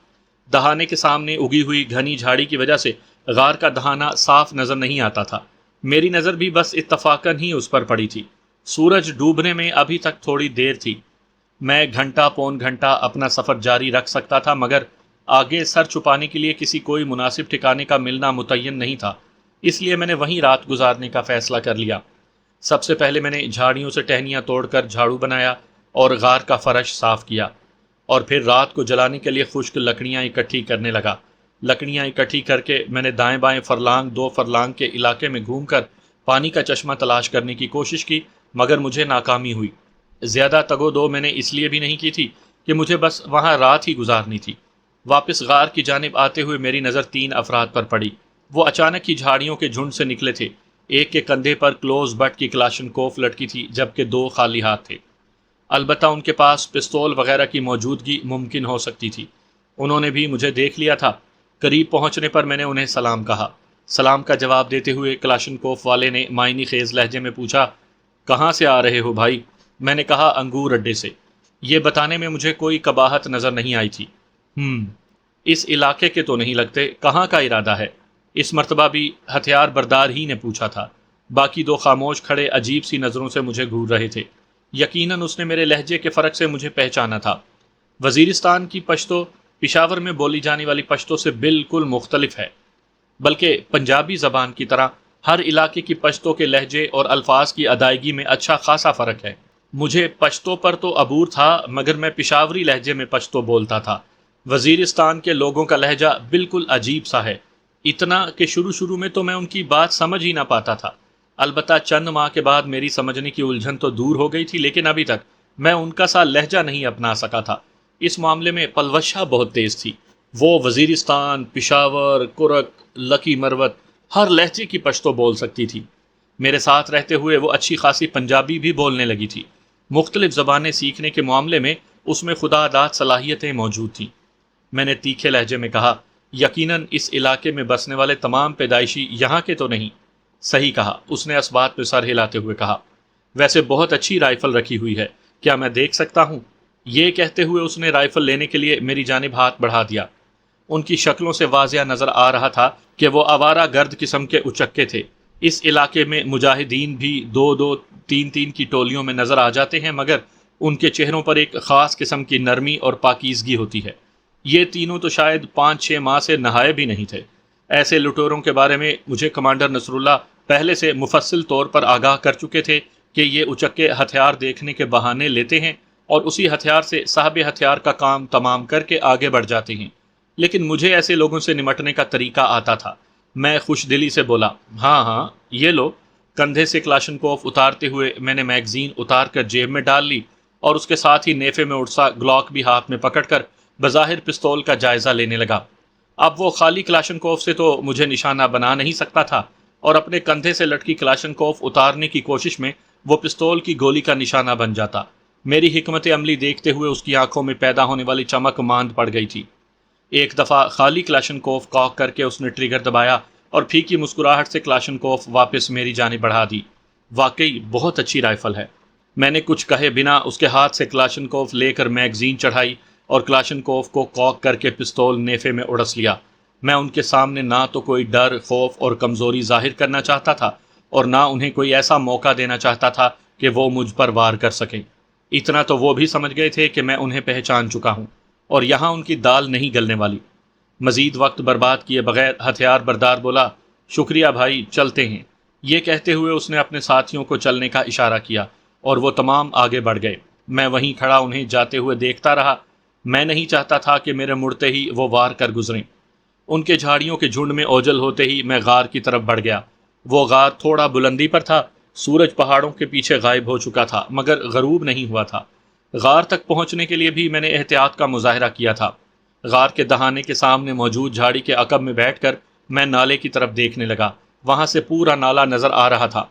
دہانے کے سامنے اگی ہوئی گھنی جھاڑی کی وجہ سے غار کا دہانہ صاف نظر نہیں آتا تھا۔ میری نظر بھی بس اتفاقاً ہی اس پر پڑی تھی۔ سورج ڈوبنے میں ابھی تک تھوڑی دیر تھی۔ میں گھنٹہ پون گھنٹہ اپنا سفر جاری رکھ سکتا تھا، مگر آگے سر چھپانے کے لیے کسی کوئی مناسب ٹھکانے کا ملنا متعین نہیں تھا، اس لیے میں نے وہیں رات گزارنے کا فیصلہ کر لیا۔ سب سے پہلے میں نے جھاڑیوں سے ٹہنیاں توڑ کر جھاڑو بنایا اور غار کا فرش صاف کیا، اور پھر رات کو جلانے کے لیے خشک لکڑیاں اکٹھی کرنے لگا۔ لکڑیاں اکٹھی کر کے میں نے دائیں بائیں فرلانگ دو فرلانگ کے علاقے میں گھوم کر پانی کا چشمہ تلاش کرنے کی کوشش کی، مگر مجھے ناکامی ہوئی۔ زیادہ تگ و دو میں نے اس لیے بھی نہیں کی تھی کہ مجھے بس وہاں رات ہی گزارنی تھی۔ واپس غار کی جانب آتے ہوئے میری نظر 3 افراد پر پڑی۔ وہ اچانک ہی جھاڑیوں کے جھنڈ سے نکلے تھے۔ ایک کے کندھے پر کلوز بٹ کی کلاشنکوف لٹکی تھی، جبکہ 2 خالی ہاتھ تھے۔ البتہ ان کے پاس پستول وغیرہ کی موجودگی ممکن ہو سکتی تھی۔ انہوں نے بھی مجھے دیکھ لیا تھا۔ قریب پہنچنے پر میں نے انہیں سلام کہا۔ سلام کا جواب دیتے ہوئے کلاشنکوف والے نے معنی خیز لہجے میں پوچھا، کہاں سے آ رہے ہو بھائی؟ میں نے کہا انگور اڈے سے۔ یہ بتانے میں مجھے کوئی قباحت نظر نہیں آئی تھی۔ اس علاقے کے تو نہیں لگتے، کہاں کا ارادہ ہے؟ اس مرتبہ بھی ہتھیار بردار ہی نے پوچھا تھا۔ باقی 2 خاموش کھڑے عجیب سی نظروں سے مجھے گھور رہے تھے۔ یقیناً اس نے میرے لہجے کے فرق سے مجھے پہچانا تھا۔ وزیرستان کی پشتو پشاور میں بولی جانے والی پشتو سے بالکل مختلف ہے، بلکہ پنجابی زبان کی طرح ہر علاقے کی پشتو کے لہجے اور الفاظ کی ادائیگی میں اچھا خاصا فرق ہے۔ مجھے پشتو پر تو عبور تھا، مگر میں پشاوری لہجے میں پشتو بولتا تھا۔ وزیرستان کے لوگوں کا لہجہ بالکل عجیب سا ہے، اتنا کہ شروع میں تو میں ان کی بات سمجھ ہی نہ پاتا تھا۔ البتہ چند ماہ کے بعد میری سمجھنے کی الجھن تو دور ہو گئی تھی، لیکن ابھی تک میں ان کا سا لہجہ نہیں اپنا سکا تھا۔ اس معاملے میں پلوشہ بہت تیز تھی۔ وہ وزیرستان، پشاور، کرک، لکی مروت ہر لہجے کی پشتو بول سکتی تھی۔ میرے ساتھ رہتے ہوئے وہ اچھی خاصی پنجابی بھی بولنے لگی تھی۔ مختلف زبانیں سیکھنے کے معاملے میں اس میں خدا داد صلاحیتیں موجود تھیں۔ میں نے تیکھے لہجے میں کہا، یقیناً اس علاقے میں بسنے والے تمام پیدائشی یہاں کے تو نہیں؟ صحیح کہا، اس نے اس بات پہ سر ہلاتے ہوئے کہا۔ ویسے بہت اچھی رائفل رکھی ہوئی ہے، کیا میں دیکھ سکتا ہوں؟ یہ کہتے ہوئے اس نے رائفل لینے کے لیے میری جانب ہاتھ بڑھا دیا۔ ان کی شکلوں سے واضح نظر آ رہا تھا کہ وہ آوارہ گرد قسم کے اچکے تھے۔ اس علاقے میں مجاہدین بھی 2-2 3-3 کی ٹولیوں میں نظر آ جاتے ہیں، مگر ان کے چہروں پر ایک خاص قسم کی نرمی اور پاکیزگی ہوتی ہے۔ یہ تینوں تو شاید 5-6 ماہ سے نہائے بھی نہیں تھے۔ ایسے لٹوروں کے بارے میں مجھے کمانڈر نصر اللہ پہلے سے مفصل طور پر آگاہ کر چکے تھے کہ یہ اچکے ہتھیار دیکھنے کے بہانے لیتے ہیں اور اسی ہتھیار سے صاحب ہتھیار کا کام تمام کر کے آگے بڑھ جاتے ہیں۔ لیکن مجھے ایسے لوگوں سے نمٹنے کا طریقہ آتا تھا۔ میں خوش دلی سے بولا، ہاں یہ لو۔ کندھے سے کلاشنکوف اتارتے ہوئے میں نے میگزین اتار کر جیب میں ڈال لی اور اس کے ساتھ ہی نیفے میں اڑسا گلاک بھی ہاتھ میں پکڑ کر بظاہر پستول کا جائزہ لینے لگا۔ اب وہ خالی کلاشنکوف سے تو مجھے نشانہ بنا نہیں سکتا تھا، اور اپنے کندھے سے لٹکی کلاشنکوف اتارنے کی کوشش میں وہ پستول کی گولی کا نشانہ بن جاتا۔ میری حکمت عملی دیکھتے ہوئے اس کی آنکھوں میں پیدا ہونے والی چمک ماند پڑ گئی تھی۔ ایک دفعہ خالی کلاشنکوف کاک کر کے اس نے ٹریگر دبایا اور پھیکی مسکراہٹ سے کلاشنکوف واپس میری جانب بڑھا دی۔ واقعی بہت اچھی رائفل ہے۔ میں نے کچھ کہے بنا اس کے ہاتھ سے کلاشنکوف لے کر میگزین چڑھائی اور کلاشنکوف کو کاک کر کے پستول نیفے میں اڑس لیا۔ میں ان کے سامنے نہ تو کوئی ڈر، خوف اور کمزوری ظاہر کرنا چاہتا تھا اور نہ انہیں کوئی ایسا موقع دینا چاہتا تھا کہ وہ مجھ پر وار کر سکیں۔ اتنا تو وہ بھی سمجھ گئے تھے کہ میں انہیں پہچان چکا ہوں اور یہاں ان کی دال نہیں گلنے والی۔ مزید وقت برباد کیے بغیر ہتھیار بردار بولا، شکریہ بھائی، چلتے ہیں۔ یہ کہتے ہوئے اس نے اپنے ساتھیوں کو چلنے کا اشارہ کیا اور وہ تمام آگے بڑھ گئے۔ میں وہیں کھڑا انہیں جاتے ہوئے دیکھتا رہا۔ میں نہیں چاہتا تھا کہ میرے مڑتے ہی وہ وار کر گزریں۔ ان کے جھاڑیوں کے جھنڈ میں اوجل ہوتے ہی میں غار کی طرف بڑھ گیا۔ وہ غار تھوڑا بلندی پر تھا، سورج پہاڑوں کے پیچھے غائب ہو چکا تھا مگر غروب نہیں ہوا تھا۔ غار تک پہنچنے کے لیے بھی میں نے احتیاط کا مظاہرہ کیا تھا۔ غار کے دہانے کے سامنے موجود جھاڑی کے عقب میں بیٹھ کر میں نالے کی طرف دیکھنے لگا۔ وہاں سے پورا نالا نظر آ رہا تھا۔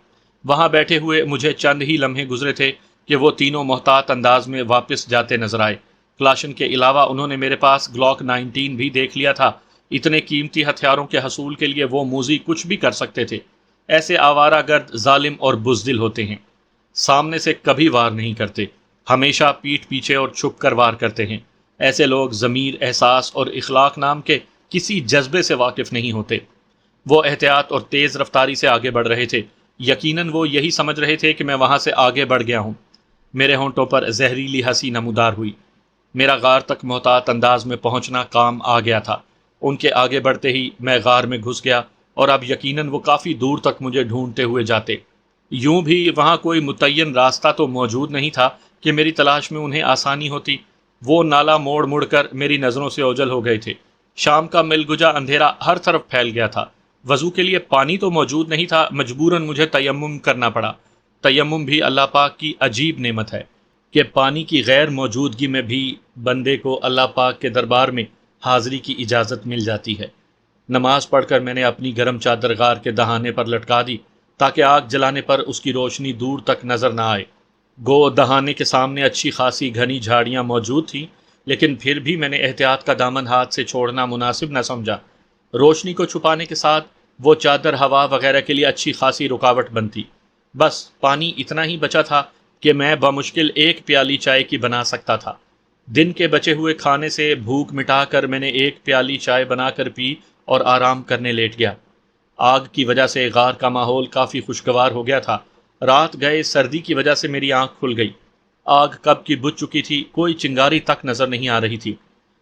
وہاں بیٹھے ہوئے مجھے چند ہی لمحے گزرے تھے کہ وہ تینوں محتاط انداز میں واپس جاتے نظر آئے۔ کلاشن کے علاوہ انہوں نے میرے پاس گلاک 19 بھی دیکھ لیا تھا۔ اتنے قیمتی ہتھیاروں کے حصول کے لیے وہ موذی کچھ بھی کر سکتے تھے۔ ایسے آوارہ گرد ظالم اور بزدل ہوتے ہیں۔ سامنے سے کبھی وار نہیں کرتے، ہمیشہ پیٹھ پیچھے اور چھپ کر وار کرتے ہیں۔ ایسے لوگ ضمیر، احساس اور اخلاق نام کے کسی جذبے سے واقف نہیں ہوتے۔ وہ احتیاط اور تیز رفتاری سے آگے بڑھ رہے تھے۔ یقیناً وہ یہی سمجھ رہے تھے کہ میں وہاں سے آگے بڑھ گیا ہوں۔ میرے ہونٹوں پر زہریلی ہنسی نمودار ہوئی۔ میرا غار تک محتاط انداز میں پہنچنا کام آ گیا تھا۔ ان کے آگے بڑھتے ہی میں غار میں گھس گیا اور اب یقیناً وہ کافی دور تک مجھے ڈھونڈتے ہوئے جاتے۔ یوں بھی وہاں کوئی متعین راستہ تو موجود نہیں تھا کہ میری تلاش میں انہیں آسانی ہوتی۔ وہ نالا موڑ مڑ کر میری نظروں سے اوجھل ہو گئے تھے۔ شام کا ملگجا اندھیرا ہر طرف پھیل گیا تھا۔ وضو کے لیے پانی تو موجود نہیں تھا، مجبوراً مجھے تیمم کرنا پڑا۔ تیمم بھی اللہ پاک کی عجیب نعمت ہے کہ پانی کی غیر موجودگی میں بھی بندے کو اللہ پاک کے دربار میں حاضری کی اجازت مل جاتی ہے۔ نماز پڑھ کر میں نے اپنی گرم چادر غار کے دہانے پر لٹکا دی تاکہ آگ جلانے پر اس کی روشنی دور تک نظر نہ آئے۔ گو دہانے کے سامنے اچھی خاصی گھنی جھاڑیاں موجود تھیں، لیکن پھر بھی میں نے احتیاط کا دامن ہاتھ سے چھوڑنا مناسب نہ سمجھا۔ روشنی کو چھپانے کے ساتھ وہ چادر ہوا وغیرہ کے لیے اچھی خاصی رکاوٹ بنتی۔ بس پانی اتنا ہی بچا تھا کہ میں بمشکل ایک پیالی چائے کی بنا سکتا تھا۔ دن کے بچے ہوئے کھانے سے بھوک مٹا کر میں نے ایک پیالی چائے بنا کر پی اور آرام کرنے لیٹ گیا۔ آگ کی وجہ سے غار کا ماحول کافی خوشگوار ہو گیا تھا۔ رات گئے سردی کی وجہ سے میری آنکھ کھل گئی۔ آگ کب کی بجھ چکی تھی، کوئی چنگاری تک نظر نہیں آ رہی تھی۔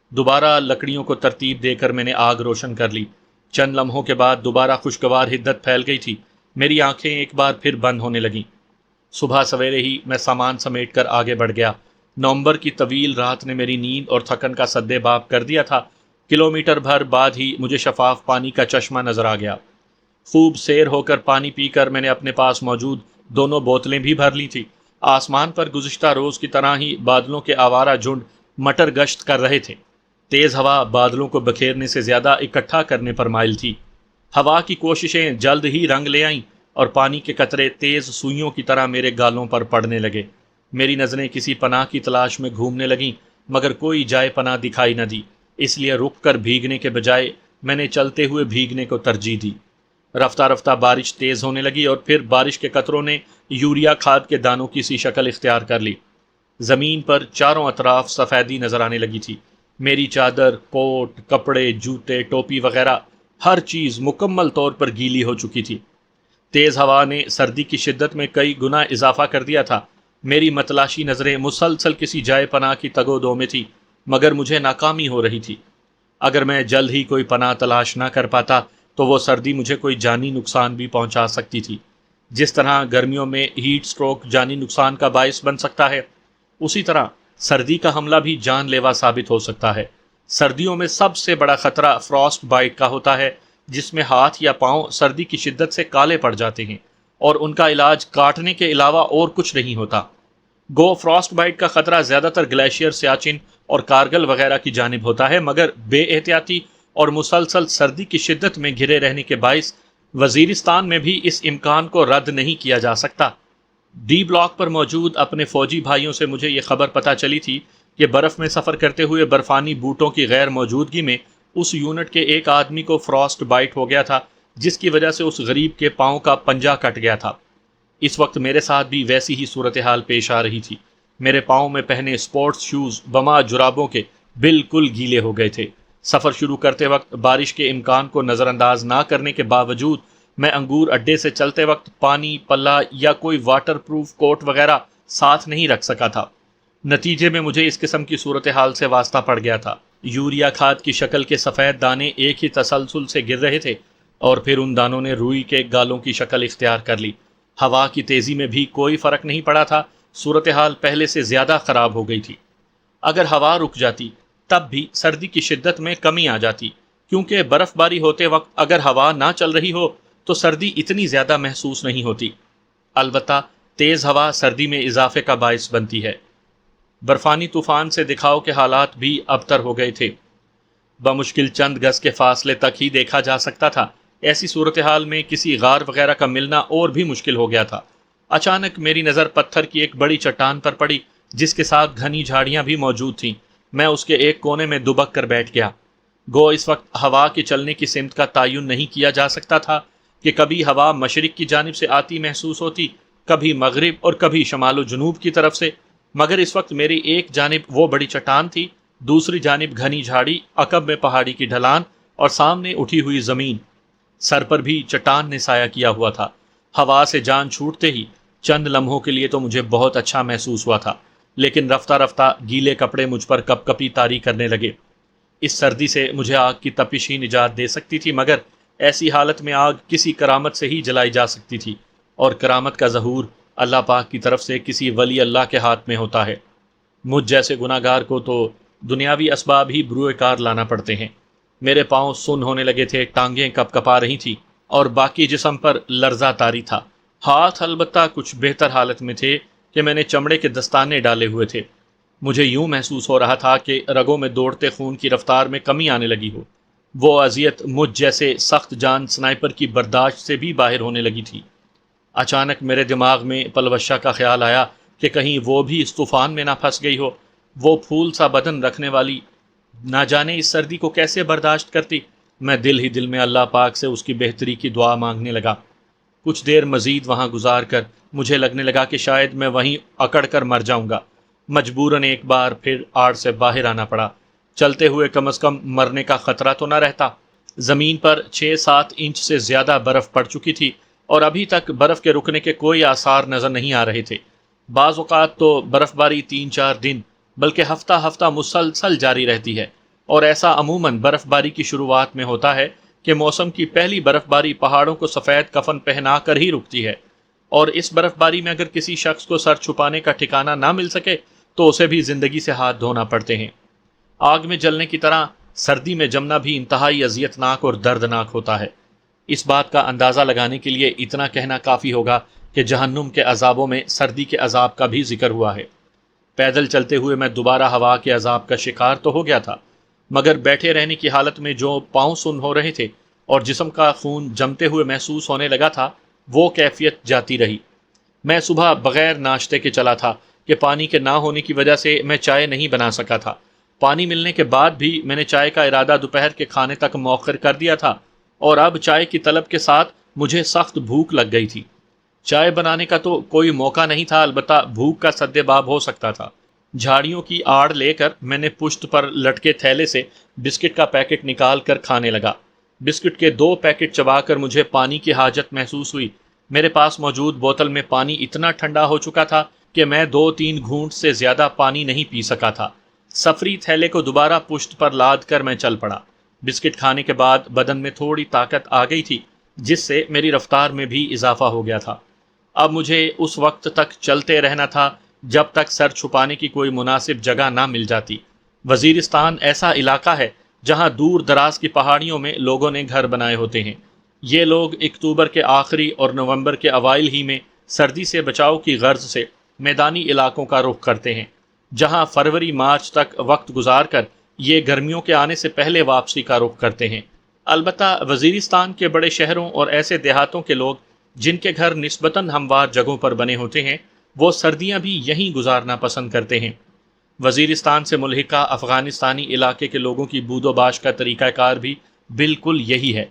دوبارہ لکڑیوں کو ترتیب دے کر میں نے آگ روشن کر لی۔ چند لمحوں کے بعد دوبارہ خوشگوار حدت پھیل گئی تھی۔ میری آنکھیں ایک بار پھر بند ہونے لگیں۔ صبح سویرے ہی میں سامان سمیٹ کر آگے بڑھ گیا۔ نومبر کی طویل رات نے میری نیند اور تھکن کا سدے باب کر دیا تھا۔ کلومیٹر بھر بعد ہی مجھے شفاف پانی کا چشمہ نظر آ گیا۔ خوب سیر ہو کر پانی پی کر میں نے اپنے پاس موجود دونوں بوتلیں بھی بھر لی تھی۔ آسمان پر گزشتہ روز کی طرح ہی بادلوں کے آوارہ جھنڈ مٹر گشت کر رہے تھے۔ تیز ہوا بادلوں کو بکھیرنے سے زیادہ اکٹھا کرنے پر مائل تھی۔ ہوا کی کوششیں جلد ہی رنگ لے آئیں اور پانی کے قطرے تیز سوئیوں کی طرح میرے گالوں پر پڑنے لگے۔ میری نظریں کسی پناہ کی تلاش میں گھومنے لگیں مگر کوئی جائے پناہ دکھائی نہ دی، اس لیے رک کر بھیگنے کے بجائے میں نے چلتے ہوئے بھیگنے کو ترجیح دی۔ رفتہ رفتہ بارش تیز ہونے لگی اور پھر بارش کے قطروں نے یوریا کھاد کے دانوں کی سی شکل اختیار کر لی۔ زمین پر چاروں اطراف سفیدی نظر آنے لگی تھی۔ میری چادر، کوٹ، کپڑے، جوتے، ٹوپی وغیرہ ہر چیز مکمل طور پر گیلی ہو چکی تھی۔ تیز ہوا نے سردی کی شدت میں کئی گنا اضافہ کر دیا تھا۔ میری متلاشی نظریں مسلسل کسی جائے پناہ کی تگ و دو میں تھی مگر مجھے ناکامی ہو رہی تھی۔ اگر میں جلد ہی کوئی پناہ تلاش نہ کر پاتا تو وہ سردی مجھے کوئی جانی نقصان بھی پہنچا سکتی تھی۔ جس طرح گرمیوں میں ہیٹ سٹروک جانی نقصان کا باعث بن سکتا ہے، اسی طرح سردی کا حملہ بھی جان لیوا ثابت ہو سکتا ہے۔ سردیوں میں سب سے بڑا خطرہ فراسٹ بائٹ کا ہوتا ہے، جس میں ہاتھ یا پاؤں سردی کی شدت سے کالے پڑ جاتے ہیں اور ان کا علاج کاٹنے کے علاوہ اور کچھ نہیں ہوتا۔ گو فراسٹ بائٹ کا خطرہ زیادہ تر گلیشیئر، سیاچن اور کارگل وغیرہ کی جانب ہوتا ہے، مگر بے احتیاطی اور مسلسل سردی کی شدت میں گھرے رہنے کے باعث وزیرستان میں بھی اس امکان کو رد نہیں کیا جا سکتا۔ ڈی بلاک پر موجود اپنے فوجی بھائیوں سے مجھے یہ خبر پتہ چلی تھی کہ برف میں سفر کرتے ہوئے برفانی بوٹوں کی غیر موجودگی میں اس یونٹ کے ایک آدمی کو فراسٹ بائٹ ہو گیا تھا جس کی وجہ سے اس غریب کے پاؤں کا پنجہ کٹ گیا تھا۔ اس وقت میرے ساتھ بھی ویسی ہی صورتحال پیش آ رہی تھی۔ میرے پاؤں میں پہنے اسپورٹس شوز بما جرابوں کے بالکل گیلے ہو گئے تھے۔ سفر شروع کرتے وقت بارش کے امکان کو نظر انداز نہ کرنے کے باوجود میں انگور اڈے سے چلتے وقت پانی، پلہ یا کوئی واٹر پروف کوٹ وغیرہ ساتھ نہیں رکھ سکا تھا۔ نتیجے میں مجھے اس قسم کی صورتحال سے واسطہ پڑ گیا تھا۔ یوریا کھاد کی شکل کے سفید دانے ایک ہی تسلسل سے گر رہے تھے اور پھر ان دانوں نے روئی کے گالوں کی شکل اختیار کر لی۔ ہوا کی تیزی میں بھی کوئی فرق نہیں پڑا تھا، صورتحال پہلے سے زیادہ خراب ہو گئی تھی۔ اگر ہوا رک جاتی تب بھی سردی کی شدت میں کمی آ جاتی، کیونکہ برف باری ہوتے وقت اگر ہوا نہ چل رہی ہو تو سردی اتنی زیادہ محسوس نہیں ہوتی۔ البتہ تیز ہوا سردی میں اضافے کا باعث بنتی ہے۔ برفانی طوفان سے دکھاؤ کے حالات بھی ابتر ہو گئے تھے۔ بمشکل چند گز کے فاصلے تک ہی دیکھا جا سکتا تھا۔ ایسی صورتحال میں کسی غار وغیرہ کا ملنا اور بھی مشکل ہو گیا تھا۔ اچانک میری نظر پتھر کی ایک بڑی چٹان پر پڑی جس کے ساتھ گھنی جھاڑیاں بھی موجود تھیں۔ میں اس کے ایک کونے میں دبک کر بیٹھ گیا۔ گو اس وقت ہوا کے چلنے کی سمت کا تعین نہیں کیا جا سکتا تھا کہ کبھی ہوا مشرق کی جانب سے آتی محسوس ہوتی، کبھی مغرب اور کبھی شمال و جنوب کی طرف سے، مگر اس وقت میری ایک جانب وہ بڑی چٹان تھی، دوسری جانب گھنی جھاڑی، عقب میں پہاڑی کی ڈھلان اور سامنے اٹھی ہوئی زمین۔ سر پر بھی چٹان نے سایہ کیا ہوا تھا۔ ہوا سے جان چھوٹتے ہی چند لمحوں کے لیے تو مجھے بہت اچھا محسوس ہوا تھا، لیکن رفتہ رفتہ گیلے کپڑے مجھ پر کپ کپی طاری کرنے لگے۔ اس سردی سے مجھے آگ کی تپش ہی نجات دے سکتی تھی، مگر ایسی حالت میں آگ کسی کرامت سے ہی جلائی جا سکتی تھی، اور کرامت کا ظہور اللہ پاک کی طرف سے کسی ولی اللہ کے ہاتھ میں ہوتا ہے۔ مجھ جیسے گناہ گار کو تو دنیاوی اسباب ہی بروئے کار لانا پڑتے ہیں۔ میرے پاؤں سن ہونے لگے تھے، ٹانگیں کپ کپا رہی تھی اور باقی جسم پر لرزہ طاری تھا۔ ہاتھ البتہ کچھ بہتر حالت میں تھے کہ میں نے چمڑے کے دستانے ڈالے ہوئے تھے۔ مجھے یوں محسوس ہو رہا تھا کہ رگوں میں دوڑتے خون کی رفتار میں کمی آنے لگی ہو۔ وہ اذیت مجھ جیسے سخت جان سنائپر کی برداشت سے بھی باہر ہونے لگی تھی۔ اچانک میرے دماغ میں پلوشہ کا خیال آیا کہ کہیں وہ بھی اس طوفان میں نہ پھنس گئی ہو۔ وہ پھول سا بدن رکھنے والی نہ جانے اس سردی کو کیسے برداشت کرتی۔ میں دل ہی دل میں اللہ پاک سے اس کی بہتری کی دعا مانگنے لگا۔ کچھ دیر مزید وہاں گزار کر مجھے لگنے لگا کہ شاید میں وہیں اکڑ کر مر جاؤں گا۔ مجبوراً ایک بار پھر آڑ سے باہر آنا پڑا۔ چلتے ہوئے کم از کم مرنے کا خطرہ تو نہ رہتا۔ زمین پر 6-7 انچ سے زیادہ برف پڑ چکی تھی اور ابھی تک برف کے رکنے کے کوئی آثار نظر نہیں آ رہے تھے۔ بعض اوقات تو برف باری 3-4 دن بلکہ ہفتہ ہفتہ مسلسل جاری رہتی ہے، اور ایسا عموماً برف باری کی شروعات میں ہوتا ہے کہ موسم کی پہلی برف باری پہاڑوں کو سفید کفن پہنا کر ہی رکتی ہے، اور اس برف باری میں اگر کسی شخص کو سر چھپانے کا ٹھکانہ نہ مل سکے تو اسے بھی زندگی سے ہاتھ دھونا پڑتے ہیں۔ آگ میں جلنے کی طرح سردی میں جمنا بھی انتہائی اذیتناک اور دردناک ہوتا ہے۔ اس بات کا اندازہ لگانے کے لیے اتنا کہنا کافی ہوگا کہ جہنم کے عذابوں میں سردی کے عذاب کا بھی ذکر ہوا ہے۔ پیدل چلتے ہوئے میں دوبارہ ہوا کے عذاب کا شکار تو ہو گیا تھا، مگر بیٹھے رہنے کی حالت میں جو پاؤں سن ہو رہے تھے اور جسم کا خون جمتے ہوئے محسوس ہونے لگا تھا، وہ کیفیت جاتی رہی۔ میں صبح بغیر ناشتے کے چلا تھا کہ پانی کے نہ ہونے کی وجہ سے میں چائے نہیں بنا سکا تھا۔ پانی ملنے کے بعد بھی میں نے چائے کا ارادہ دوپہر کے کھانے تک مؤخر کر دیا تھا، اور اب چائے کی طلب کے ساتھ مجھے سخت بھوک لگ گئی تھی۔ چائے بنانے کا تو کوئی موقع نہیں تھا، البتہ بھوک کا سد باب ہو سکتا تھا۔ جھاڑیوں کی آڑ لے کر میں نے پشت پر لٹکے تھیلے سے بسکٹ کا پیکٹ نکال کر کھانے لگا۔ بسکٹ کے 2 پیکٹ چبا کر مجھے پانی کی حاجت محسوس ہوئی۔ میرے پاس موجود بوتل میں پانی اتنا ٹھنڈا ہو چکا تھا کہ میں 2-3 گھونٹ سے زیادہ پانی نہیں پی سکا تھا۔ سفری تھیلے کو دوبارہ پشت پر لاد کر میں چل پڑا۔ بسکٹ کھانے کے بعد بدن میں تھوڑی طاقت آ گئی تھی، جس سے میری رفتار میں بھی اضافہ ہو گیا تھا۔ اب مجھے اس وقت تک چلتے رہنا تھا جب تک سر چھپانے کی کوئی مناسب جگہ نہ مل جاتی۔ وزیرستان ایسا علاقہ ہے جہاں دور دراز کی پہاڑیوں میں لوگوں نے گھر بنائے ہوتے ہیں۔ یہ لوگ اکتوبر کے آخری اور نومبر کے اوائل ہی میں سردی سے بچاؤ کی غرض سے میدانی علاقوں کا رخ کرتے ہیں، جہاں فروری مارچ تک وقت گزار کر یہ گرمیوں کے آنے سے پہلے واپسی کا رخ کرتے ہیں۔ البتہ وزیرستان کے بڑے شہروں اور ایسے دیہاتوں کے لوگ جن کے گھر نسبتاً ہموار جگہوں پر بنے ہوتے ہیں، وہ سردیاں بھی یہیں گزارنا پسند کرتے ہیں۔ وزیرستان سے ملحقہ افغانستانی علاقے کے لوگوں کی بود و باش کا طریقہ کار بھی بالکل یہی ہے۔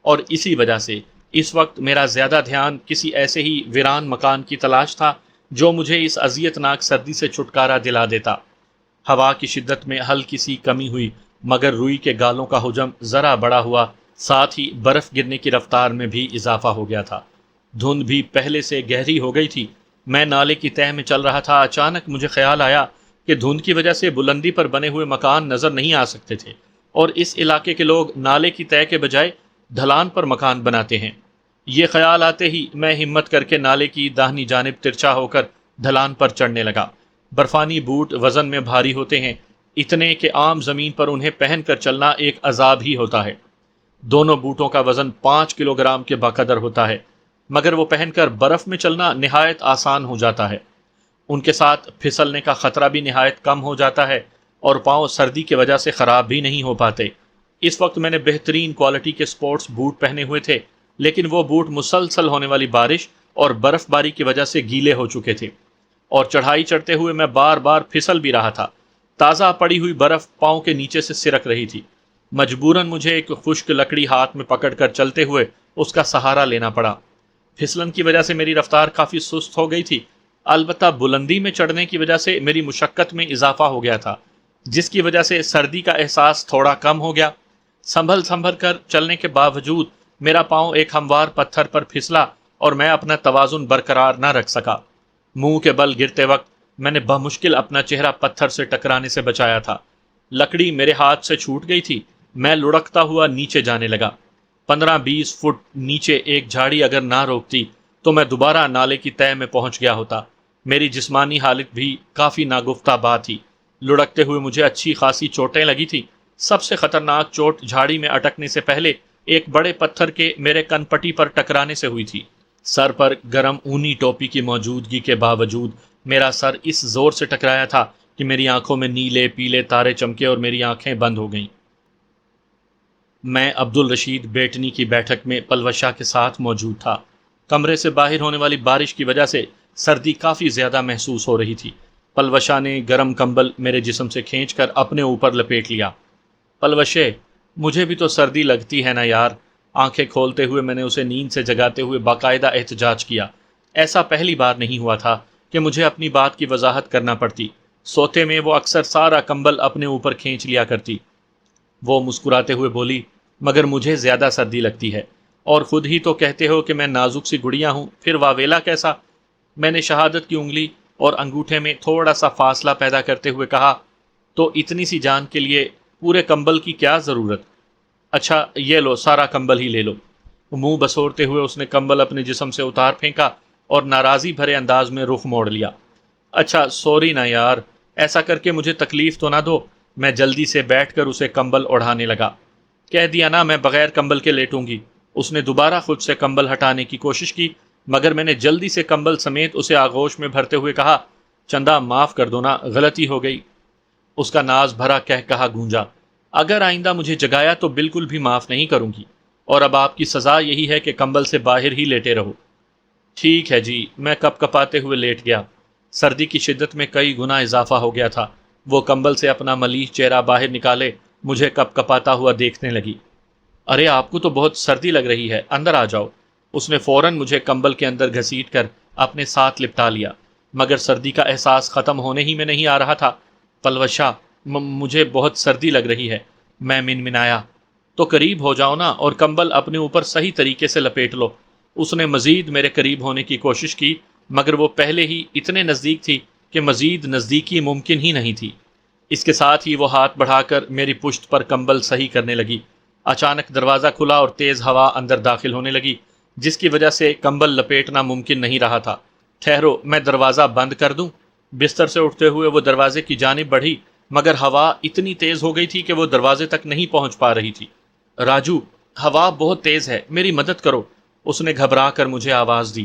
اور اسی وجہ سے اس وقت میرا زیادہ دھیان کسی ایسے ہی ویران مکان کی تلاش تھا جو مجھے اس اذیت ناک سردی سے چھٹکارا دلا دیتا۔ ہوا کی شدت میں ہلکی سی کمی ہوئی، مگر روئی کے گالوں کا حجم ذرا بڑا ہوا، ساتھ ہی برف گرنے کی رفتار میں بھی اضافہ ہو گیا تھا۔ دھند بھی پہلے سے گہری ہو گئی تھی۔ میں نالے کی تہہ میں چل رہا تھا، اچانک مجھے خیال آیا کہ دھند کی وجہ سے بلندی پر بنے ہوئے مکان نظر نہیں آ سکتے تھے، اور اس علاقے کے لوگ نالے کی تہہ کے بجائے ڈھلان پر مکان بناتے ہیں۔ یہ خیال آتے ہی میں ہمت کر کے نالے کی داہنی جانب ترچھا ہو کر ڈھلان پر چڑھنے لگا۔ برفانی بوٹ وزن میں بھاری ہوتے ہیں، اتنے کہ عام زمین پر انہیں پہن کر چلنا ایک عذاب ہی ہوتا ہے۔ دونوں بوٹوں کا وزن 5 کلو گرام کے بقدر ہوتا ہے، مگر وہ پہن کر برف میں چلنا نہایت آسان ہو جاتا ہے۔ ان کے ساتھ پھسلنے کا خطرہ بھی نہایت کم ہو جاتا ہے، اور پاؤں سردی کی وجہ سے خراب بھی نہیں ہو پاتے۔ اس وقت میں نے بہترین کوالٹی کے سپورٹس بوٹ پہنے ہوئے تھے، لیکن وہ بوٹ مسلسل ہونے والی بارش اور برف باری کی وجہ سے گیلے ہو چکے تھے، اور چڑھائی چڑھتے ہوئے میں بار بار پھسل بھی رہا تھا۔ تازہ پڑی ہوئی برف پاؤں کے نیچے سے سرک رہی تھی۔ مجبوراً مجھے ایک خشک لکڑی ہاتھ میں پکڑ کر چلتے ہوئے اس کا سہارا لینا پڑا۔ پھسلن کی وجہ سے میری رفتار کافی سست ہو گئی تھی، البتہ بلندی میں چڑھنے کی وجہ سے میری مشقت میں اضافہ ہو گیا تھا، جس کی وجہ سے سردی کا احساس تھوڑا کم ہو گیا۔ سنبھل کر چلنے کے باوجود میرا پاؤں ایک ہموار پتھر پر پھسلا اور میں اپنا توازن برقرار نہ رکھ سکا۔ منہ کے بل گرتے وقت میں نے بمشکل اپنا چہرہ پتھر سے ٹکرانے سے بچایا تھا۔ لکڑی میرے ہاتھ سے چھوٹ گئی تھی۔ میں لڑکتا ہوا نیچے جانے لگا۔ 15-20 فٹ نیچے ایک جھاڑی اگر نہ روکتی تو میں دوبارہ نالے کی تہہ میں پہنچ گیا ہوتا۔ میری جسمانی حالت بھی کافی ناگفتہ بات تھی۔ لڑکتے ہوئے مجھے اچھی خاصی چوٹیں لگی تھی۔ سب سے خطرناک چوٹ جھاڑی میں اٹکنے سے پہلے ایک بڑے پتھر کے میرے کن پٹی پر ٹکرانے سے ہوئی تھی۔ سر پر گرم اونی ٹوپی کی موجودگی کے باوجود میرا سر اس زور سے ٹکرایا تھا کہ میری آنکھوں میں نیلے پیلے تارے چمکے اور میری آنکھیں بند ہو گئیں۔ میں عبدالرشید بیٹنی کی بیٹھک میں پلوشہ کے ساتھ موجود تھا۔ کمرے سے باہر ہونے والی بارش کی وجہ سے سردی کافی زیادہ محسوس ہو رہی تھی۔ پلوشہ نے گرم کمبل میرے جسم سے کھینچ کر اپنے اوپر لپیٹ لیا۔ پلوشے، مجھے بھی تو سردی لگتی ہے نا یار۔ آنکھیں کھولتے ہوئے میں نے اسے نیند سے جگاتے ہوئے باقاعدہ احتجاج کیا۔ ایسا پہلی بار نہیں ہوا تھا کہ مجھے اپنی بات کی وضاحت کرنا پڑتی۔ سوتے میں وہ اکثر سارا کمبل اپنے اوپر کھینچ لیا کرتی۔ وہ مسکراتے ہوئے بولی، مگر مجھے زیادہ سردی لگتی ہے، اور خود ہی تو کہتے ہو کہ میں نازک سی گڑیا ہوں، پھر واویلا کیسا؟ میں نے شہادت کی انگلی اور انگوٹھے میں تھوڑا سا فاصلہ پیدا کرتے ہوئے کہا، تو اتنی سی جان کے لیے پورے کمبل کی کیا ضرورت؟ اچھا یہ لو، سارا کمبل ہی لے لو۔ منہ بسورتے ہوئے اس نے کمبل اپنے جسم سے اتار پھینکا اور ناراضی بھرے انداز میں رخ موڑ لیا۔ اچھا سوری نا یار، ایسا کر کے مجھے تکلیف تو نہ دو۔ میں جلدی سے بیٹھ کر اسے کمبل اڑھانے لگا۔ کہہ دیا نا میں بغیر کمبل کے لیٹوں گی۔ اس نے دوبارہ خود سے کمبل ہٹانے کی کوشش کی، مگر میں نے جلدی سے کمبل سمیت اسے آغوش میں بھرتے ہوئے کہا، چندہ معاف کر دو نا، غلطی ہو گئی۔ اس کا ناز بھرا کہا گونجا، اگر آئندہ مجھے جگایا تو بالکل بھی معاف نہیں کروں گی، اور اب آپ کی سزا یہی ہے کہ کمبل سے باہر ہی لیٹے رہو۔ ٹھیک ہے جی، میں کپ کپاتے ہوئے لیٹ گیا۔ سردی کی شدت میں کئی گنا اضافہ ہو گیا تھا۔ وہ کمبل سے اپنا ملیح چہرہ باہر نکالے مجھے کپ کپاتا ہوا دیکھنے لگی۔ ارے آپ کو تو بہت سردی لگ رہی ہے، اندر آ جاؤ۔ اس نے فوراً مجھے کمبل کے اندر گھسیٹ کر اپنے ساتھ لپٹا لیا، مگر سردی کا احساس ختم ہونے ہی میں نہیں آ رہا تھا۔ پلوشہ، مجھے بہت سردی لگ رہی ہے، میں منمنایا۔ تو قریب ہو جاؤ نا اور کمبل اپنے اوپر صحیح طریقے سے لپیٹ لو۔ اس نے مزید میرے قریب ہونے کی کوشش کی، مگر وہ پہلے ہی اتنے نزدیک تھی کہ مزید نزدیکی ممکن ہی نہیں تھی۔ اس کے ساتھ ہی وہ ہاتھ بڑھا کر میری پشت پر کمبل صحیح کرنے لگی۔ اچانک دروازہ کھلا اور تیز ہوا اندر داخل ہونے لگی، جس کی وجہ سے کمبل لپیٹنا ممکن نہیں رہا تھا۔ ٹھہرو، میں دروازہ بند کر دوں۔ بستر سے اٹھتے ہوئے وہ دروازے کی جانب بڑھی، مگر ہوا اتنی تیز ہو گئی تھی کہ وہ دروازے تک نہیں پہنچ پا رہی تھی۔ راجو، ہوا بہت تیز ہے، میری مدد کرو، اس نے گھبرا کر مجھے آواز دی۔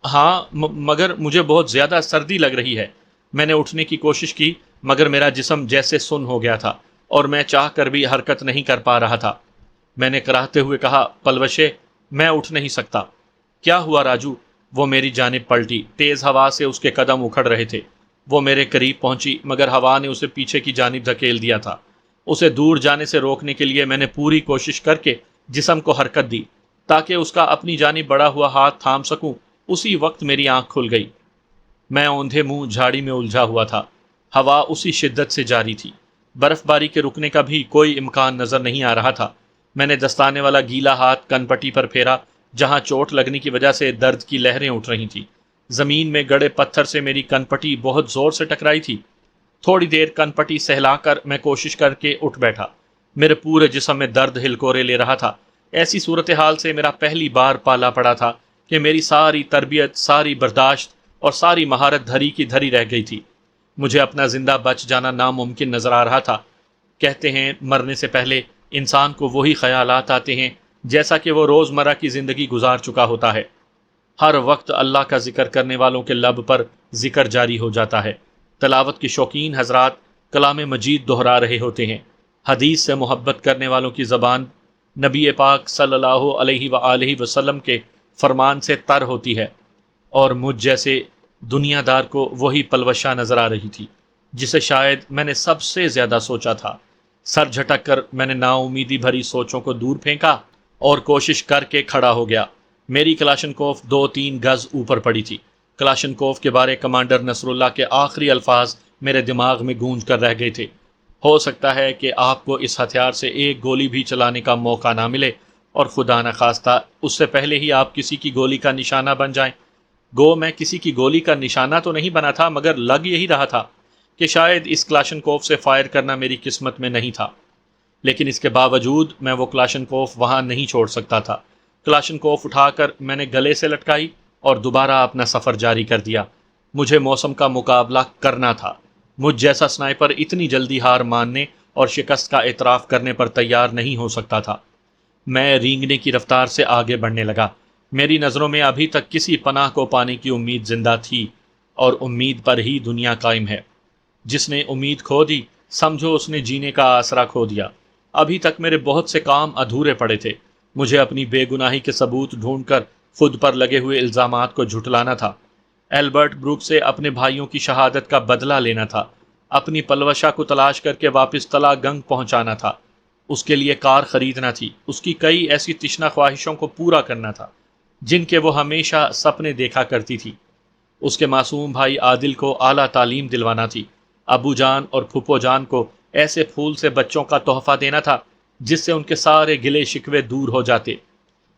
ہاں مگر مجھے بہت زیادہ سردی لگ رہی ہے۔ میں نے اٹھنے کی کوشش کی، مگر میرا جسم جیسے سن ہو گیا تھا اور میں چاہ کر بھی حرکت نہیں کر پا رہا تھا۔ میں نے کراہتے ہوئے کہا، پلوشے، میں اٹھ نہیں سکتا۔ کیا ہوا راجو؟ وہ میری جانب پلٹی۔ تیز ہوا سے اس کے قدم اکھڑ رہے تھے۔ وہ میرے قریب پہنچی، مگر ہوا نے اسے پیچھے کی جانب دھکیل دیا تھا۔ اسے دور جانے سے روکنے کے لیے میں نے پوری کوشش کر کے جسم کو حرکت دی، تاکہ اس کا اپنی جانب بڑھا ہوا ہاتھ تھام سکوں، اسی وقت میری آنکھ کھل گئی۔ میں اوندھے منہ جھاڑی میں الجھا ہوا تھا۔ ہوا اسی شدت سے جاری تھی۔ برف باری کے رکنے کا بھی کوئی امکان نظر نہیں آ رہا تھا۔ میں نے دستانے والا گیلا ہاتھ کن پٹی پر پھیرا، جہاں چوٹ لگنے کی وجہ سے درد کی لہریں اٹھ رہی تھیں۔ زمین میں گڑے پتھر سے میری کن پٹی بہت زور سے ٹکرائی تھی۔ تھوڑی دیر کن پٹی سہلا کر میں کوشش کر کے اٹھ بیٹھا۔ میرے پورے جسم میں درد ہلکورے لے رہا تھا۔ ایسی صورتحال سے میرا پہلی بار پالا پڑا تھا کہ میری ساری تربیت، ساری برداشت اور ساری مہارت دھری کی دھری رہ گئی تھی۔ مجھے اپنا زندہ بچ جانا ناممکن نظر آ رہا تھا۔ کہتے ہیں مرنے سے پہلے انسان کو وہی خیالات آتے ہیں جیسا کہ وہ روزمرہ کی زندگی گزار چکا ہوتا ہے۔ ہر وقت اللہ کا ذکر کرنے والوں کے لب پر ذکر جاری ہو جاتا ہے۔ تلاوت کے شوقین حضرات کلام مجید دہرا رہے ہوتے ہیں۔ حدیث سے محبت کرنے والوں کی زبان نبی پاک صلی اللہ علیہ وآلہ وسلم کے فرمان سے تر ہوتی ہے، اور مجھ جیسے دنیا دار کو وہی پلوشہ نظر آ رہی تھی جسے شاید میں نے سب سے زیادہ سوچا تھا۔ سر جھٹک کر میں نے نا امیدی بھری سوچوں کو دور پھینکا اور کوشش کر کے کھڑا ہو گیا۔ میری کلاشنکوف 2-3 گز اوپر پڑی تھی۔ کلاشنکوف کے بارے کمانڈر نصر اللہ کے آخری الفاظ میرے دماغ میں گونج کر رہ گئے تھے۔ ہو سکتا ہے کہ آپ کو اس ہتھیار سے ایک گولی بھی چلانے کا موقع نہ ملے، اور خدا نخواستہ اس سے پہلے ہی آپ کسی کی گولی کا نشانہ بن جائیں۔ گو میں کسی کی گولی کا نشانہ تو نہیں بنا تھا، مگر لگ یہی رہا تھا کہ شاید اس کلاشنکوف سے فائر کرنا میری قسمت میں نہیں تھا۔ لیکن اس کے باوجود میں وہ کلاشنکوف وہاں نہیں چھوڑ سکتا تھا۔ کلاشنکوف اٹھا کر میں نے گلے سے لٹکائی اور دوبارہ اپنا سفر جاری کر دیا۔ مجھے موسم کا مقابلہ کرنا تھا۔ مجھ جیسا سنائپر اتنی جلدی ہار ماننے اور شکست کا اعتراف کرنے پر تیار نہیں ہو سکتا تھا۔ میں رینگنے کی رفتار سے آگے بڑھنے لگا۔ میری نظروں میں ابھی تک کسی پناہ کو پانے کی امید زندہ تھی، اور امید پر ہی دنیا قائم ہے۔ جس نے امید کھو دی، سمجھو اس نے جینے کا آسرا کھو دیا۔ ابھی تک میرے بہت سے کام ادھورے پڑے تھے۔ مجھے اپنی بے گناہی کے ثبوت ڈھونڈ کر خود پر لگے ہوئے الزامات کو جھٹلانا تھا۔ ایلبرٹ بروک سے اپنے بھائیوں کی شہادت کا بدلہ لینا تھا۔ اپنی پلوشہ کو تلاش کر کے واپس تلا گنگ پہنچانا تھا۔ اس کے لیے کار خریدنا تھی۔ اس کی کئی ایسی تشنہ خواہشوں کو پورا کرنا تھا جن کے وہ ہمیشہ سپنے دیکھا کرتی تھی۔ اس کے معصوم بھائی عادل کو اعلیٰ تعلیم دلوانا تھی۔ ابو جان اور پھپھو جان کو ایسے پھول سے بچوں کا تحفہ دینا تھا جس سے ان کے سارے گلے شکوے دور ہو جاتے۔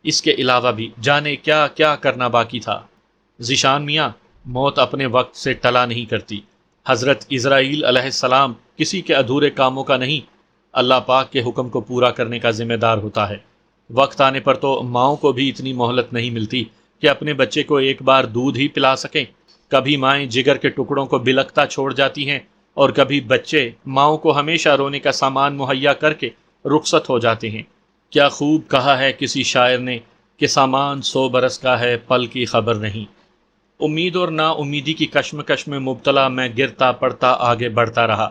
اس کے علاوہ بھی جانے کیا کیا کرنا باقی تھا۔ ذیشان میاں، موت اپنے وقت سے ٹلا نہیں کرتی۔ حضرت اسرائیل علیہ السلام کسی کے ادھورے کاموں کا نہیں، اللہ پاک کے حکم کو پورا کرنے کا ذمہ دار ہوتا ہے۔ وقت آنے پر تو ماؤں کو بھی اتنی مہلت نہیں ملتی کہ اپنے بچے کو ایک بار دودھ ہی پلا سکیں۔ کبھی مائیں جگر کے ٹکڑوں کو بلکتا چھوڑ جاتی ہیں، اور کبھی بچے ماؤں کو ہمیشہ رونے کا سامان مہیا کر کے رخصت ہو جاتے ہیں۔ کیا خوب کہا ہے کسی شاعر نے کہ سامان 100 برس کا ہے، پل کی خبر نہیں۔ امید اور نا امیدی کی کشمکش میں مبتلا میں گرتا پڑتا آگے بڑھتا رہا۔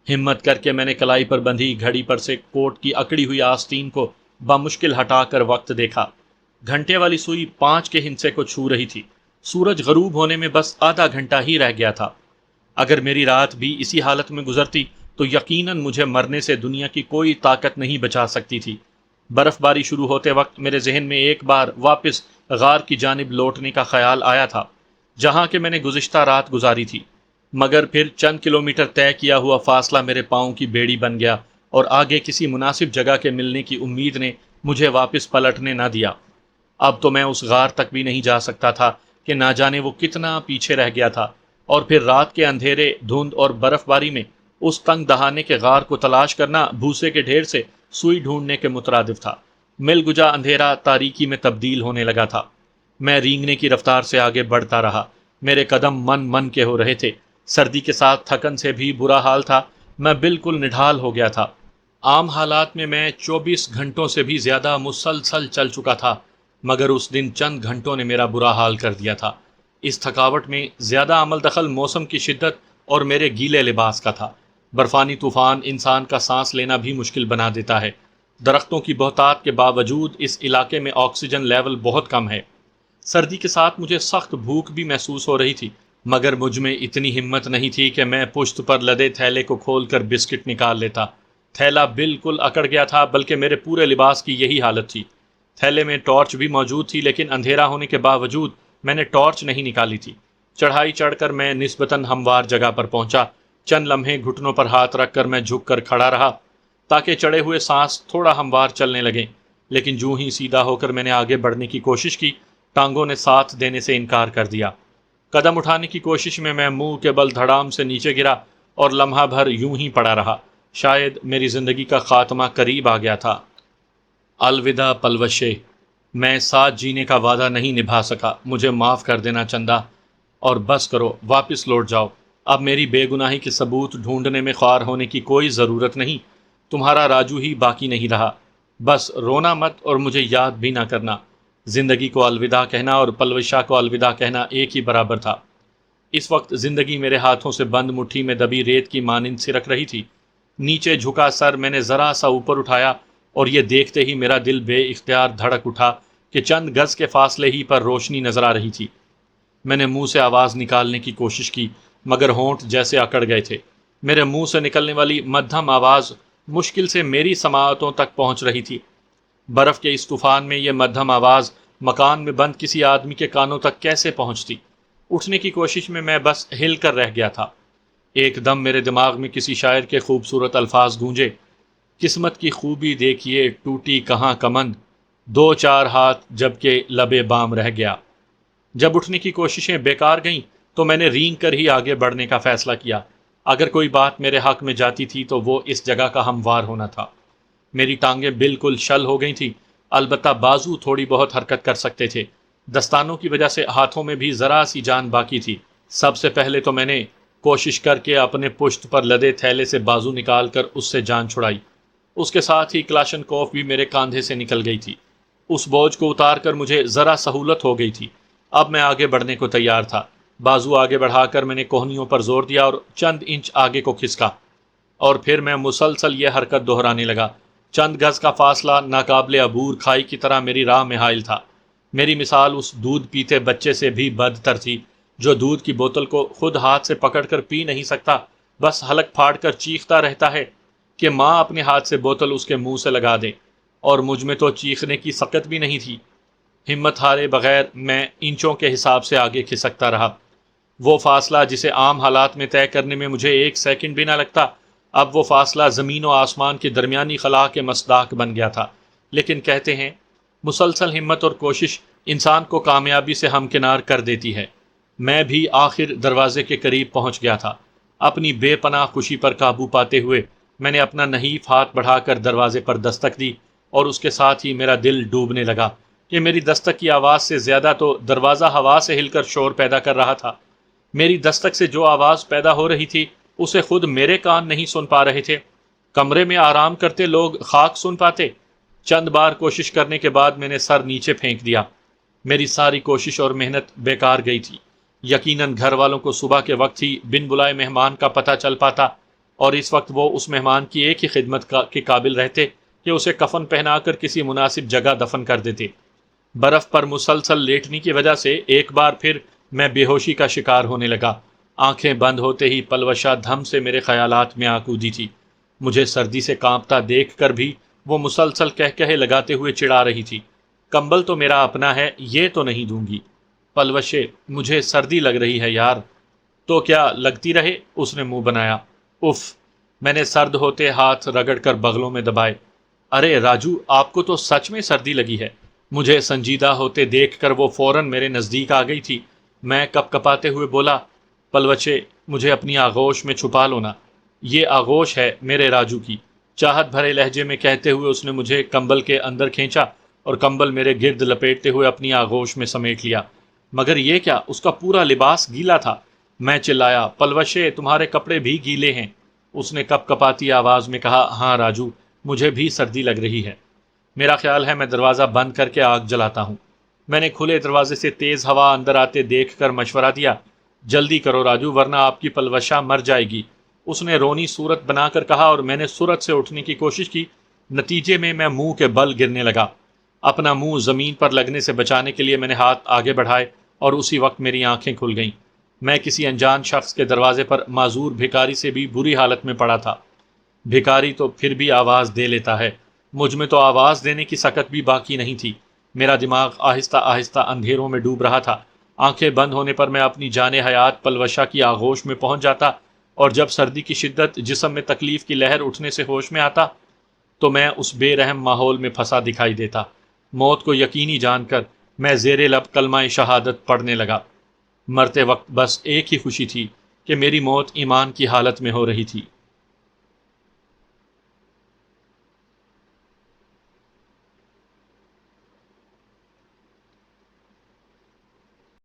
ہمت کر کے میں نے کلائی پر بندھی گھڑی پر سے کوٹ کی اکڑی ہوئی آستین کو بمشکل ہٹا کر وقت دیکھا۔ گھنٹے والی سوئی 5 کے ہندسے کو چھو رہی تھی۔ سورج غروب ہونے میں بس آدھا گھنٹہ ہی رہ گیا تھا۔ اگر میری رات بھی اسی حالت میں گزرتی تو یقیناً مجھے مرنے سے دنیا کی کوئی طاقت نہیں بچا سکتی تھی۔ برف باری شروع ہوتے وقت میرے ذہن میں ایک بار واپس غار کی جانب لوٹنے کا خیال آیا تھا جہاں کہ میں نے گزشتہ رات گزاری تھی، مگر پھر چند کلومیٹر طے کیا ہوا فاصلہ میرے پاؤں کی بیڑی بن گیا، اور آگے کسی مناسب جگہ کے ملنے کی امید نے مجھے واپس پلٹنے نہ دیا۔ اب تو میں اس غار تک بھی نہیں جا سکتا تھا کہ نہ جانے وہ کتنا پیچھے رہ گیا تھا، اور پھر رات کے اندھیرے، دھند اور برف باری میں اس تنگ دہانے کے غار کو تلاش کرنا بھوسے کے ڈھیر سے سوئی ڈھونڈنے کے مترادف تھا۔ مل گجا اندھیرا تاریکی میں تبدیل ہونے لگا تھا۔ میں رینگنے کی رفتار سے آگے بڑھتا رہا۔ میرے قدم من من کے ہو رہے تھے۔ سردی کے ساتھ تھکن سے بھی برا حال تھا۔ میں بالکل نڈھال ہو گیا تھا۔ عام حالات میں 24 گھنٹوں سے بھی زیادہ مسلسل چل چکا تھا، مگر اس دن چند گھنٹوں نے میرا برا حال کر دیا تھا۔ اس تھکاوٹ میں زیادہ عمل دخل موسم کی شدت اور میرے گیلے لباس کا تھا۔ برفانی طوفان انسان کا سانس لینا بھی مشکل بنا دیتا ہے۔ درختوں کی بہتات کے باوجود اس علاقے میں آکسیجن لیول بہت کم ہے۔ سردی کے ساتھ مجھے سخت بھوک بھی محسوس ہو رہی تھی، مگر مجھ میں اتنی ہمت نہیں تھی کہ میں پشت پر لدے تھیلے کو کھول کر بسکٹ نکال لیتا۔ تھیلا بالکل اکڑ گیا تھا، بلکہ میرے پورے لباس کی یہی حالت تھی۔ تھیلے میں ٹارچ بھی موجود تھی، لیکن اندھیرا ہونے کے باوجود میں نے ٹارچ نہیں نکالی تھی۔ چڑھائی چڑھ کر میں نسبتاً ہموار جگہ پر پہنچا۔ چند لمحے گھٹنوں پر ہاتھ رکھ کر میں جھک کر کھڑا رہا تاکہ چڑھے ہوئے سانس تھوڑا ہموار چلنے لگیں، لیکن جو ہی سیدھا ہو کر میں نے آگے بڑھنے کی کوشش کی، ٹانگوں نے ساتھ دینے سے انکار کر دیا۔ قدم اٹھانے کی کوشش میں منہ کے بل دھڑام سے نیچے گرا اور لمحہ بھر یوں ہی پڑا رہا۔ شاید میری زندگی کا خاتمہ قریب آ گیا تھا۔ الوداع پلوشے، میں ساتھ جینے کا وعدہ نہیں نبھا سکا، مجھے معاف کر دینا چندا، اور بس کرو، واپس لوٹ جاؤ۔ اب میری بے گناہی کے ثبوت ڈھونڈنے میں خوار ہونے کی کوئی ضرورت نہیں، تمہارا راجو ہی باقی نہیں رہا۔ بس رونا مت اور مجھے یاد بھی نہ کرنا۔ زندگی کو الوداع کہنا اور پلوشا کو الوداع کہنا ایک ہی برابر تھا۔ اس وقت زندگی میرے ہاتھوں سے بند مٹھی میں دبی ریت کی مانند سرک رہی تھی۔ نیچے جھکا سر میں نے ذرا سا اوپر اٹھایا اور یہ دیکھتے ہی میرا دل بے اختیار دھڑک اٹھا کہ چند گز کے فاصلے ہی پر روشنی نظر آ رہی تھی۔ میں نے منہ سے آواز نکالنے کی کوشش کی، مگر ہونٹ جیسے اکڑ گئے تھے۔ میرے منہ سے نکلنے والی مدھم آواز مشکل سے میری سماعتوں تک پہنچ رہی تھی۔ برف کے اس طوفان میں یہ مدھم آواز مکان میں بند کسی آدمی کے کانوں تک کیسے پہنچتی؟ اٹھنے کی کوشش میں میں بس ہل کر رہ گیا تھا۔ ایک دم میرے دماغ میں کسی شاعر کے خوبصورت الفاظ گونجے، قسمت کی خوبی دیکھیے ٹوٹی کہاں کمند، دو چار ہاتھ جب کہ لبے بام رہ گیا۔ جب اٹھنے کی کوششیں بیکار گئیں تو میں نے رینگ کر ہی آگے بڑھنے کا فیصلہ کیا۔ اگر کوئی بات میرے حق میں جاتی تھی تو وہ اس جگہ کا ہموار ہونا تھا۔ میری ٹانگیں بالکل شل ہو گئی تھیں، البتہ بازو تھوڑی بہت حرکت کر سکتے تھے۔ دستانوں کی وجہ سے ہاتھوں میں بھی ذرا سی جان باقی تھی۔ سب سے پہلے تو میں نے کوشش کر کے اپنے پشت پر لدے تھیلے سے بازو نکال کر اس سے جان چھڑائی۔ اس کے ساتھ ہی کلاشنکوف بھی میرے کاندھے سے نکل گئی تھی۔ اس بوجھ کو اتار کر مجھے ذرا سہولت ہو گئی تھی۔ اب میں آگے بڑھنے کو تیار تھا۔ بازو آگے بڑھا کر میں نے کوہنیوں پر زور دیا اور چند انچ آگے کو کھسکا، اور پھر میں مسلسل یہ حرکت دہرانے لگا۔ چند گز کا فاصلہ ناقابل عبور کھائی کی طرح میری راہ میں حائل تھا۔ میری مثال اس دودھ پیتے بچے سے بھی بدتر تھی جو دودھ کی بوتل کو خود ہاتھ سے پکڑ کر پی نہیں سکتا، بس حلق پھاڑ کر چیختا رہتا ہے کہ ماں اپنے ہاتھ سے بوتل اس کے منہ سے لگا دے، اور مجھ میں تو چیخنے کی سقت بھی نہیں تھی۔ ہمت ہارے بغیر میں انچوں کے حساب سے آگے کھسکتا رہا۔ وہ فاصلہ جسے عام حالات میں طے کرنے میں مجھے ایک سیکنڈ بھی نہ لگتا، اب وہ فاصلہ زمین و آسمان کے درمیانی خلا کے مصداق بن گیا تھا۔ لیکن کہتے ہیں مسلسل ہمت اور کوشش انسان کو کامیابی سے ہمکنار کر دیتی ہے۔ میں بھی آخر دروازے کے قریب پہنچ گیا تھا۔ اپنی بے پناہ خوشی پر قابو پاتے ہوئے میں نے اپنا نحیف ہاتھ بڑھا کر دروازے پر دستک دی، اور اس کے ساتھ ہی میرا دل ڈوبنے لگا کہ میری دستک کی آواز سے زیادہ تو دروازہ ہوا سے ہل کر شور پیدا کر رہا تھا۔ میری دستک سے جو آواز پیدا ہو رہی تھی اسے خود میرے کان نہیں سن پا رہے تھے، کمرے میں آرام کرتے لوگ خاک سن پاتے۔ چند بار کوشش کرنے کے بعد میں نے سر نیچے پھینک دیا۔ میری ساری کوشش اور محنت بیکار گئی تھی۔ یقیناً گھر والوں کو صبح کے وقت ہی بن بلائے مہمان کا پتہ چل پاتا، اور اس وقت وہ اس مہمان کی ایک ہی خدمت کے قابل رہتے کہ اسے کفن پہنا کر کسی مناسب جگہ دفن کر دیتے۔ برف پر مسلسل لیٹنے کی وجہ سے ایک بار پھر میں بے ہوشی کا شکار ہونے لگا۔ آنکھیں بند ہوتے ہی پلوشا دھم سے میرے خیالات میں آ کودی تھی۔ مجھے سردی سے کانپتا دیکھ کر بھی وہ مسلسل کہے لگاتے ہوئے چڑھا رہی تھی، کمبل تو میرا اپنا ہے، یہ تو نہیں دوں گی۔ پلوشے، مجھے سردی لگ رہی ہے یار۔ تو کیا لگتی رہے، اس نے منہ بنایا۔ اف، میں نے سرد ہوتے ہاتھ رگڑ کر بغلوں میں دبائے۔ ارے راجو، آپ کو تو سچ میں سردی لگی ہے۔ مجھے سنجیدہ ہوتے دیکھ کر وہ فوراً میرے نزدیک آ گئی تھی۔ میں کپ کپاتے ہوئے بولا، پلوچے، مجھے اپنی آغوش میں چھپا لو نا، یہ آغوش ہے میرے راجو کی۔ چاہت بھرے لہجے میں کہتے ہوئے اس نے مجھے کمبل کے اندر کھینچا اور کمبل میرے گرد لپیٹتے ہوئے اپنی آغوش میں سمیٹ لیا۔ مگر یہ کیا، اس کا پورا لباس گیلا تھا۔ میں چلایا، پلوشے، تمہارے کپڑے بھی گیلے ہیں۔ اس نے کپ کپاتی آواز میں کہا، ہاں راجو، مجھے بھی سردی لگ رہی ہے۔ میرا خیال ہے میں دروازہ بند کر کے آگ جلاتا ہوں۔ میں نے کھلے دروازے سے تیز ہوا اندر آتے دیکھ کر مشورہ دیا، جلدی کرو راجو ورنہ آپ کی پلوشا مر جائے گی۔ اس نے رونی صورت بنا کر کہا اور میں نے سرعت سے اٹھنے کی کوشش کی۔ نتیجے میں منہ کے بل گرنے لگا۔ اپنا منہ زمین پر لگنے سے بچانے کے لیے میں نے ہاتھ آگے بڑھائے اور اسی وقت میری آنکھیں کھل گئیں۔ میں کسی انجان شخص کے دروازے پر معذور بھکاری سے بھی بری حالت میں پڑا تھا۔ بھکاری تو پھر بھی آواز دے لیتا ہے، مجھ میں تو آواز دینے کی سکت بھی باقی نہیں تھی۔ میرا دماغ آہستہ آہستہ اندھیروں میں ڈوب رہا تھا۔ آنکھیں بند ہونے پر میں اپنی جان حیات پلوشا کی آغوش میں پہنچ جاتا، اور جب سردی کی شدت جسم میں تکلیف کی لہر اٹھنے سے ہوش میں آتا تو میں اس بے رحم ماحول میں پھنسا دکھائی دیتا۔ موت کو یقینی جان کر میں زیر لب کلمہ شہادت پڑھنے لگا۔ مرتے وقت بس ایک ہی خوشی تھی کہ میری موت ایمان کی حالت میں ہو رہی تھی۔